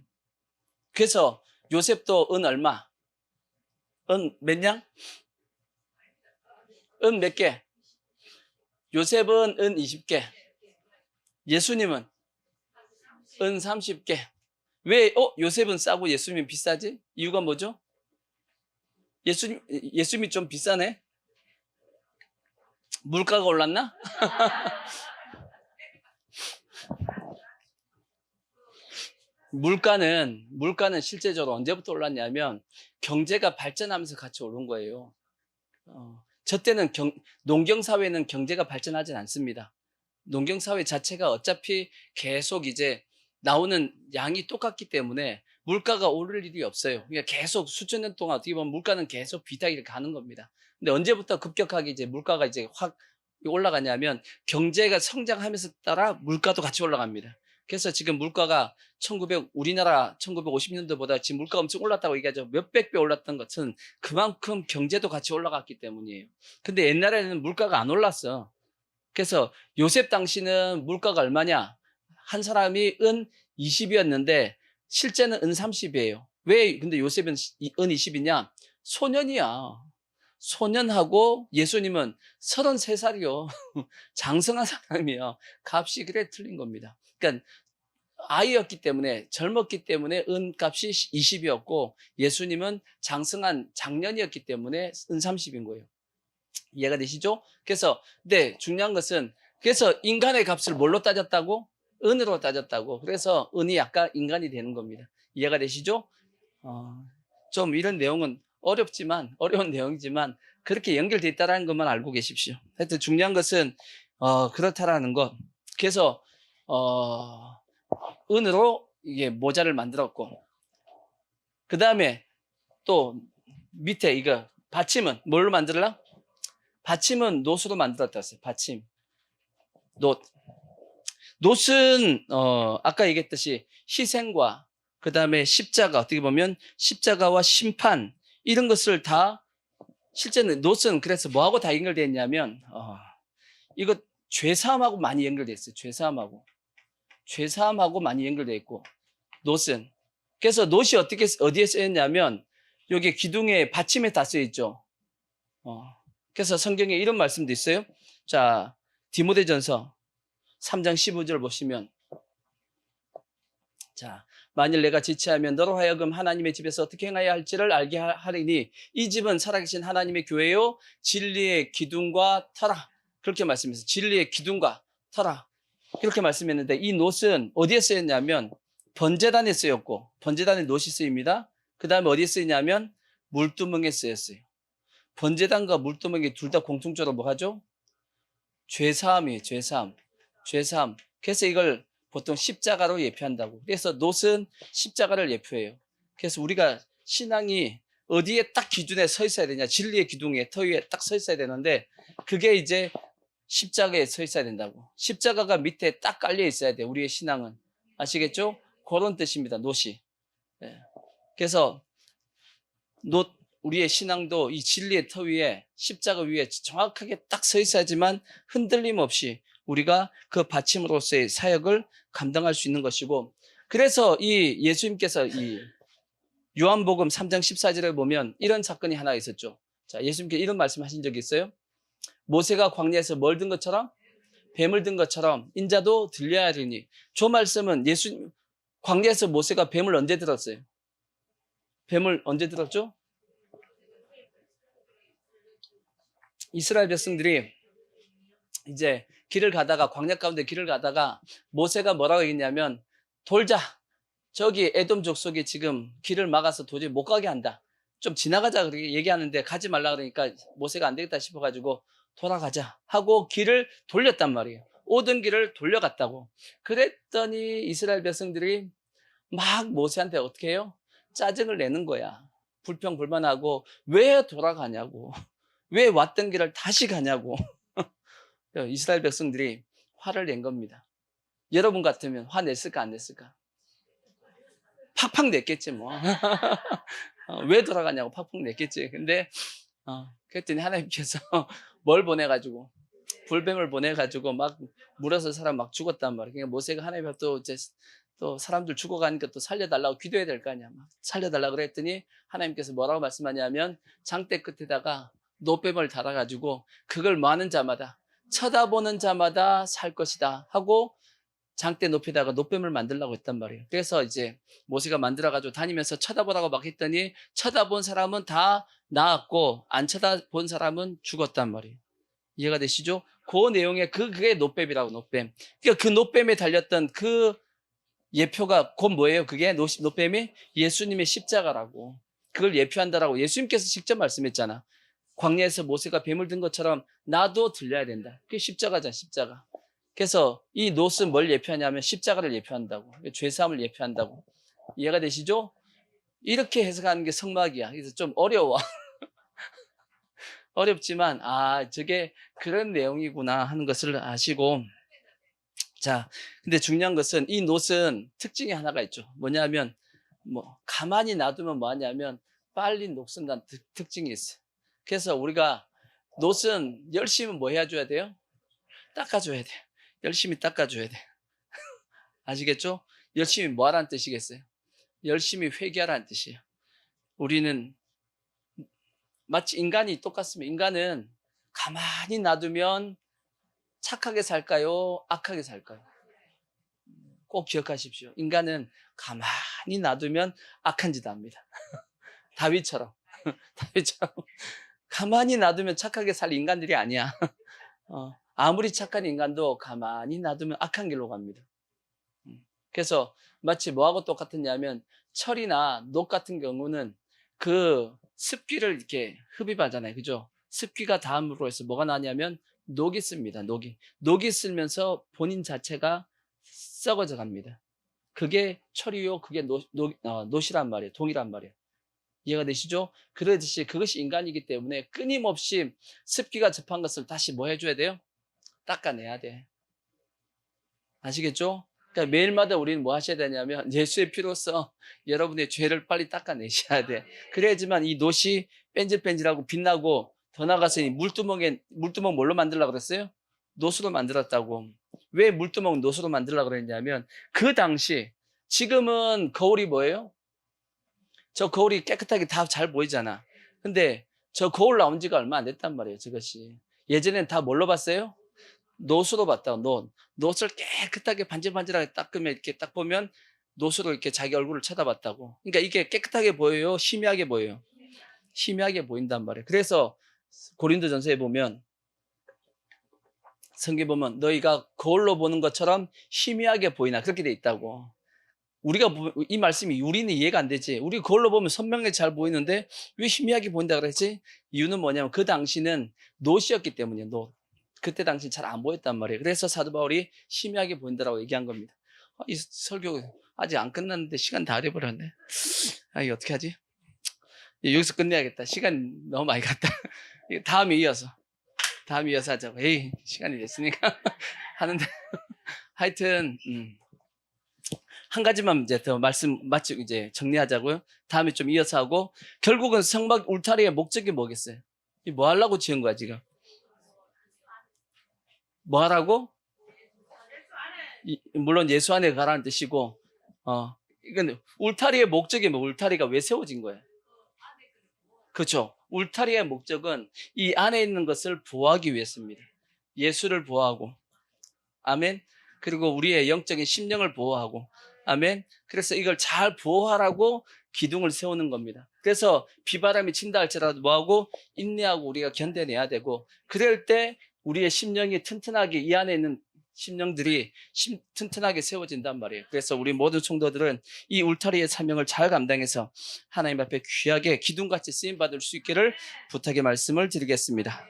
그래서 요셉도 은 얼마? 은 몇 냥? 은 몇 개? 요셉은 은 20개. 예수님은 은 30개. 왜 요셉은 싸고 예수님은 비싸지? 이유가 뭐죠? 예수님이 좀 비싸네? 물가가 올랐나? 물가는 실제적으로 언제부터 올랐냐면 경제가 발전하면서 같이 오른 거예요. 저 때는 농경사회는 경제가 발전하진 않습니다. 농경사회 자체가 어차피 계속 이제 나오는 양이 똑같기 때문에 물가가 오를 일이 없어요. 그러니까 계속 수천 년 동안 어떻게 보면 물가는 계속 비타기를 가는 겁니다. 근데 언제부터 급격하게 이제 물가가 이제 확 올라가냐면 경제가 성장하면서 따라 물가도 같이 올라갑니다. 그래서 지금 물가가 우리나라 1950년도보다 지금 물가가 엄청 올랐다고 얘기하죠. 몇백 배 올랐던 것은 그만큼 경제도 같이 올라갔기 때문이에요. 근데 옛날에는 물가가 안 올랐어. 그래서 요셉 당시는 물가가 얼마냐? 한 사람이 은 20이었는데 실제는 은 30이에요. 왜 근데 요셉은 은 20이냐? 소년이야. 소년하고 예수님은 33살이요. 장성한 사람이요. 값이 그래 틀린 겁니다. 그러니까 아이였기 때문에, 젊었기 때문에 은값이 20이었고 예수님은 장성한 장년이었기 때문에 은 30인 거예요. 이해가 되시죠? 그래서 네, 중요한 것은, 그래서 인간의 값을 뭘로 따졌다고? 은으로 따졌다고. 그래서 은이 약간 인간이 되는 겁니다. 이해가 되시죠? 좀 이런 내용은 어려운 내용이지만 그렇게 연결되어 있다는 것만 알고 계십시오. 하여튼 중요한 것은 그렇다라는 것. 그래서 은으로 이게 모자를 만들었고, 그 다음에 또 밑에 이거 받침은 뭘로 만들라? 받침은 놋으로 만들었다 했어요. 받침. 놋은 아까 얘기했듯이 희생과 그 다음에 십자가, 어떻게 보면 십자가와 심판, 이런 것을 다, 실제는 놋은 그래서 뭐하고 다 연결되어 있냐면 이거 죄사함하고 많이 연결되어 있어요. 죄사함하고 많이 연결되어 있고, 놋은, 그래서 놋이 어디에 쓰였냐면 여기 기둥에 받침에 다 쓰여있죠. 그래서 성경에 이런 말씀도 있어요. 자, 디모데전서 3장 15절 보시면, 자, 만일 내가 지체하면 너로 하여금 하나님의 집에서 어떻게 행해야 할지를 알게 하리니 이 집은 살아계신 하나님의 교회요 진리의 기둥과 터라. 그렇게 말씀했어요. 진리의 기둥과 터라. 그렇게 말씀했는데, 이 놋은 어디에 쓰였냐면 번제단에 쓰였고, 번제단에 놋이 쓰입니다. 그 다음에 어디에 쓰이냐면 물두멍에 쓰였어요. 번제단과 물두멍이 둘 다 공통적으로 뭐 하죠? 죄사함이에요. 죄사함. 그래서 이걸 보통 십자가로 예표한다고. 그래서 놋은 십자가를 예표해요. 그래서 우리가 신앙이 어디에 딱 기준에 서 있어야 되냐? 진리의 기둥에, 터 위에 딱 서 있어야 되는데, 그게 이제 십자가에 서 있어야 된다고. 십자가가 밑에 딱 깔려 있어야 돼. 우리의 신앙은. 아시겠죠? 그런 뜻입니다. 놋이. 네. 그래서 우리의 신앙도 이 진리의 터 위에, 십자가 위에 정확하게 딱 서 있어야지만 흔들림 없이 우리가 그 받침으로서의 사역을 감당할 수 있는 것이고, 그래서 이 예수님께서 이 요한복음 3장 14절에 보면 이런 사건이 하나 있었죠. 자, 예수님께서 이런 말씀 하신 적이 있어요. 모세가 광야에서 뭘 든 것처럼? 뱀을 든 것처럼 인자도 들려야 하리니. 저 말씀은 광야에서 모세가 뱀을 언제 들었어요? 뱀을 언제 들었죠? 이스라엘 백성들이 이제 광야 가운데 길을 가다가 모세가 뭐라고 얘기했냐면, 돌자. 저기 에돔 족속이 지금 길을 막아서 도저히 못 가게 한다. 좀 지나가자 그렇게 얘기하는데 가지 말라 그러니까 모세가 안 되겠다 싶어가지고 돌아가자 하고 길을 돌렸단 말이에요. 오던 길을 돌려갔다고. 그랬더니 이스라엘 백성들이 막 모세한테 어떻게 해요? 짜증을 내는 거야. 불평불만하고 왜 돌아가냐고. 왜 왔던 길을 다시 가냐고. 이스라엘 백성들이 화를 낸 겁니다. 여러분 같으면 화냈을까 안 냈을까? 팍팍 냈겠지 뭐. 왜 돌아가냐고 팍팍 냈겠지. 근데 그랬더니 하나님께서 뭘 보내가지고 불뱀을 보내가지고 막 물어서 사람 막 죽었단 말이에요. 그러니까 모세가 하나님 앞에 또 사람들 죽어가니까 또 살려달라고 기도해야 될 거 아니야. 막 살려달라고 그랬더니 하나님께서 뭐라고 말씀하냐면 장대 끝에다가 노뱀을 달아가지고 그걸 많은 자마다 쳐다보는 자마다 살 것이다 하고 장대 높이다가 노뱀을 만들려고 했단 말이에요. 그래서 이제 모세가 만들어가지고 다니면서 쳐다보라고 막 했더니 쳐다본 사람은 다 나았고 안 쳐다본 사람은 죽었단 말이에요. 이해가 되시죠? 그 내용에 그게 노뱀이라고 노뱀. 그러니까 그 노뱀에 달렸던 그 예표가 곧 뭐예요? 그게 노뱀이 예수님의 십자가라고. 그걸 예표한다라고 예수님께서 직접 말씀했잖아. 광야에서 모세가 뱀을 든 것처럼 나도 들려야 된다. 그게 십자가잖아, 십자가. 그래서 이 놋은 뭘 예표하냐면 십자가를 예표한다고. 죄사함을 예표한다고. 이해가 되시죠? 이렇게 해석하는 게 성막이야. 그래서 좀 어려워. 어렵지만 저게 그런 내용이구나 하는 것을 아시고, 자, 근데 중요한 것은 이 놋은 특징이 하나가 있죠. 뭐냐면 가만히 놔두면 뭐하냐면 빨리 녹슨다는 특징이 있어요. 그래서 우리가 놋은 열심히 뭐 해줘야 돼요? 닦아줘야 돼요. 열심히 닦아줘야 돼요. 아시겠죠? 열심히 뭐 하라는 뜻이겠어요? 열심히 회개하라는 뜻이에요. 우리는 마치 인간이 똑같습니다. 인간은 가만히 놔두면 착하게 살까요? 악하게 살까요? 꼭 기억하십시오. 인간은 가만히 놔두면 악한 짓 합니다. 다윗처럼. 다윗처럼. 가만히 놔두면 착하게 살 인간들이 아니야. 아무리 착한 인간도 가만히 놔두면 악한 길로 갑니다. 그래서 마치 뭐하고 똑같았냐면 철이나 녹 같은 경우는 그 습기를 이렇게 흡입하잖아요. 그죠? 습기가 닿음으로 해서 뭐가 나냐면 녹이 씁니다. 녹이 쓸면서 본인 자체가 썩어져 갑니다. 그게 철이요. 그게 놋이란 말이에요. 동이란 말이에요. 이해가 되시죠? 그러듯이 그것이 인간이기 때문에 끊임없이 습기가 접한 것을 다시 뭐 해줘야 돼요? 닦아내야 돼. 아시겠죠? 그러니까 매일마다 우리는 뭐 하셔야 되냐면 예수의 피로써 여러분의 죄를 빨리 닦아내셔야 돼. 그래야지만 이 놋이 뺀질뺀질하고 빛나고 더 나가서 이 물두멍 뭘로 만들려고 그랬어요? 놋으로 만들었다고. 왜 물두멍 놋으로 만들려고 그랬냐면 그 당시 지금은 거울이 뭐예요? 저 거울이 깨끗하게 다 잘 보이잖아. 근데 저 거울 나온 지가 얼마 안 됐단 말이에요. 저것이. 예전엔 다 뭘로 봤어요? 놋으로 봤다고. 놋을 깨끗하게 반질반질하게 닦으면 이렇게 딱 보면 놋으로 이렇게 자기 얼굴을 쳐다봤다고. 그러니까 이게 깨끗하게 보여요? 희미하게 보여요? 희미하게 보인단 말이에요. 그래서 고린도전서에 보면 성경에 보면 너희가 거울로 보는 것처럼 희미하게 보이나 그렇게 돼 있다고. 우리가 이 말씀이 우리는 이해가 안 되지. 우리 거울로 보면 선명하게 잘 보이는데 왜 희미하게 보인다 그랬지? 이유는 뭐냐면 그 당시는 놋이었기 때문이에요. 놋. 그때 당시 잘 안 보였단 말이에요. 그래서 사도 바울이 희미하게 보인다라고 얘기한 겁니다. 이 설교 아직 안 끝났는데 시간 다 돼버렸네. 이거 어떻게 하지? 여기서 끝내야겠다. 시간 너무 많이 갔다. 다음에 이어서 하자고. 시간이 됐으니까 하는데 하여튼 한 가지만 이제 더 마치고 이제 정리하자고요. 다음에 좀 이어서 하고 결국은 성막 울타리의 목적이 뭐겠어요? 뭐 하려고 지은 거야 지금? 뭐 하라고? 물론 예수 안에 가라는 뜻이고 이건 울타리의 목적이 뭐 울타리가 왜 세워진 거예요? 그렇죠. 울타리의 목적은 이 안에 있는 것을 보호하기 위해서입니다. 예수를 보호하고 아멘. 그리고 우리의 영적인 심령을 보호하고 아멘. 그래서 이걸 잘 보호하라고 기둥을 세우는 겁니다. 그래서 비바람이 친다 할지라도 뭐하고 인내하고 우리가 견뎌내야 되고 그럴 때 우리의 심령이 튼튼하게 이 안에 있는 심령들이 튼튼하게 세워진단 말이에요. 그래서 우리 모든 성도들은 이 울타리의 사명을 잘 감당해서 하나님 앞에 귀하게 기둥같이 쓰임받을 수 있기를 부탁의 말씀을 드리겠습니다.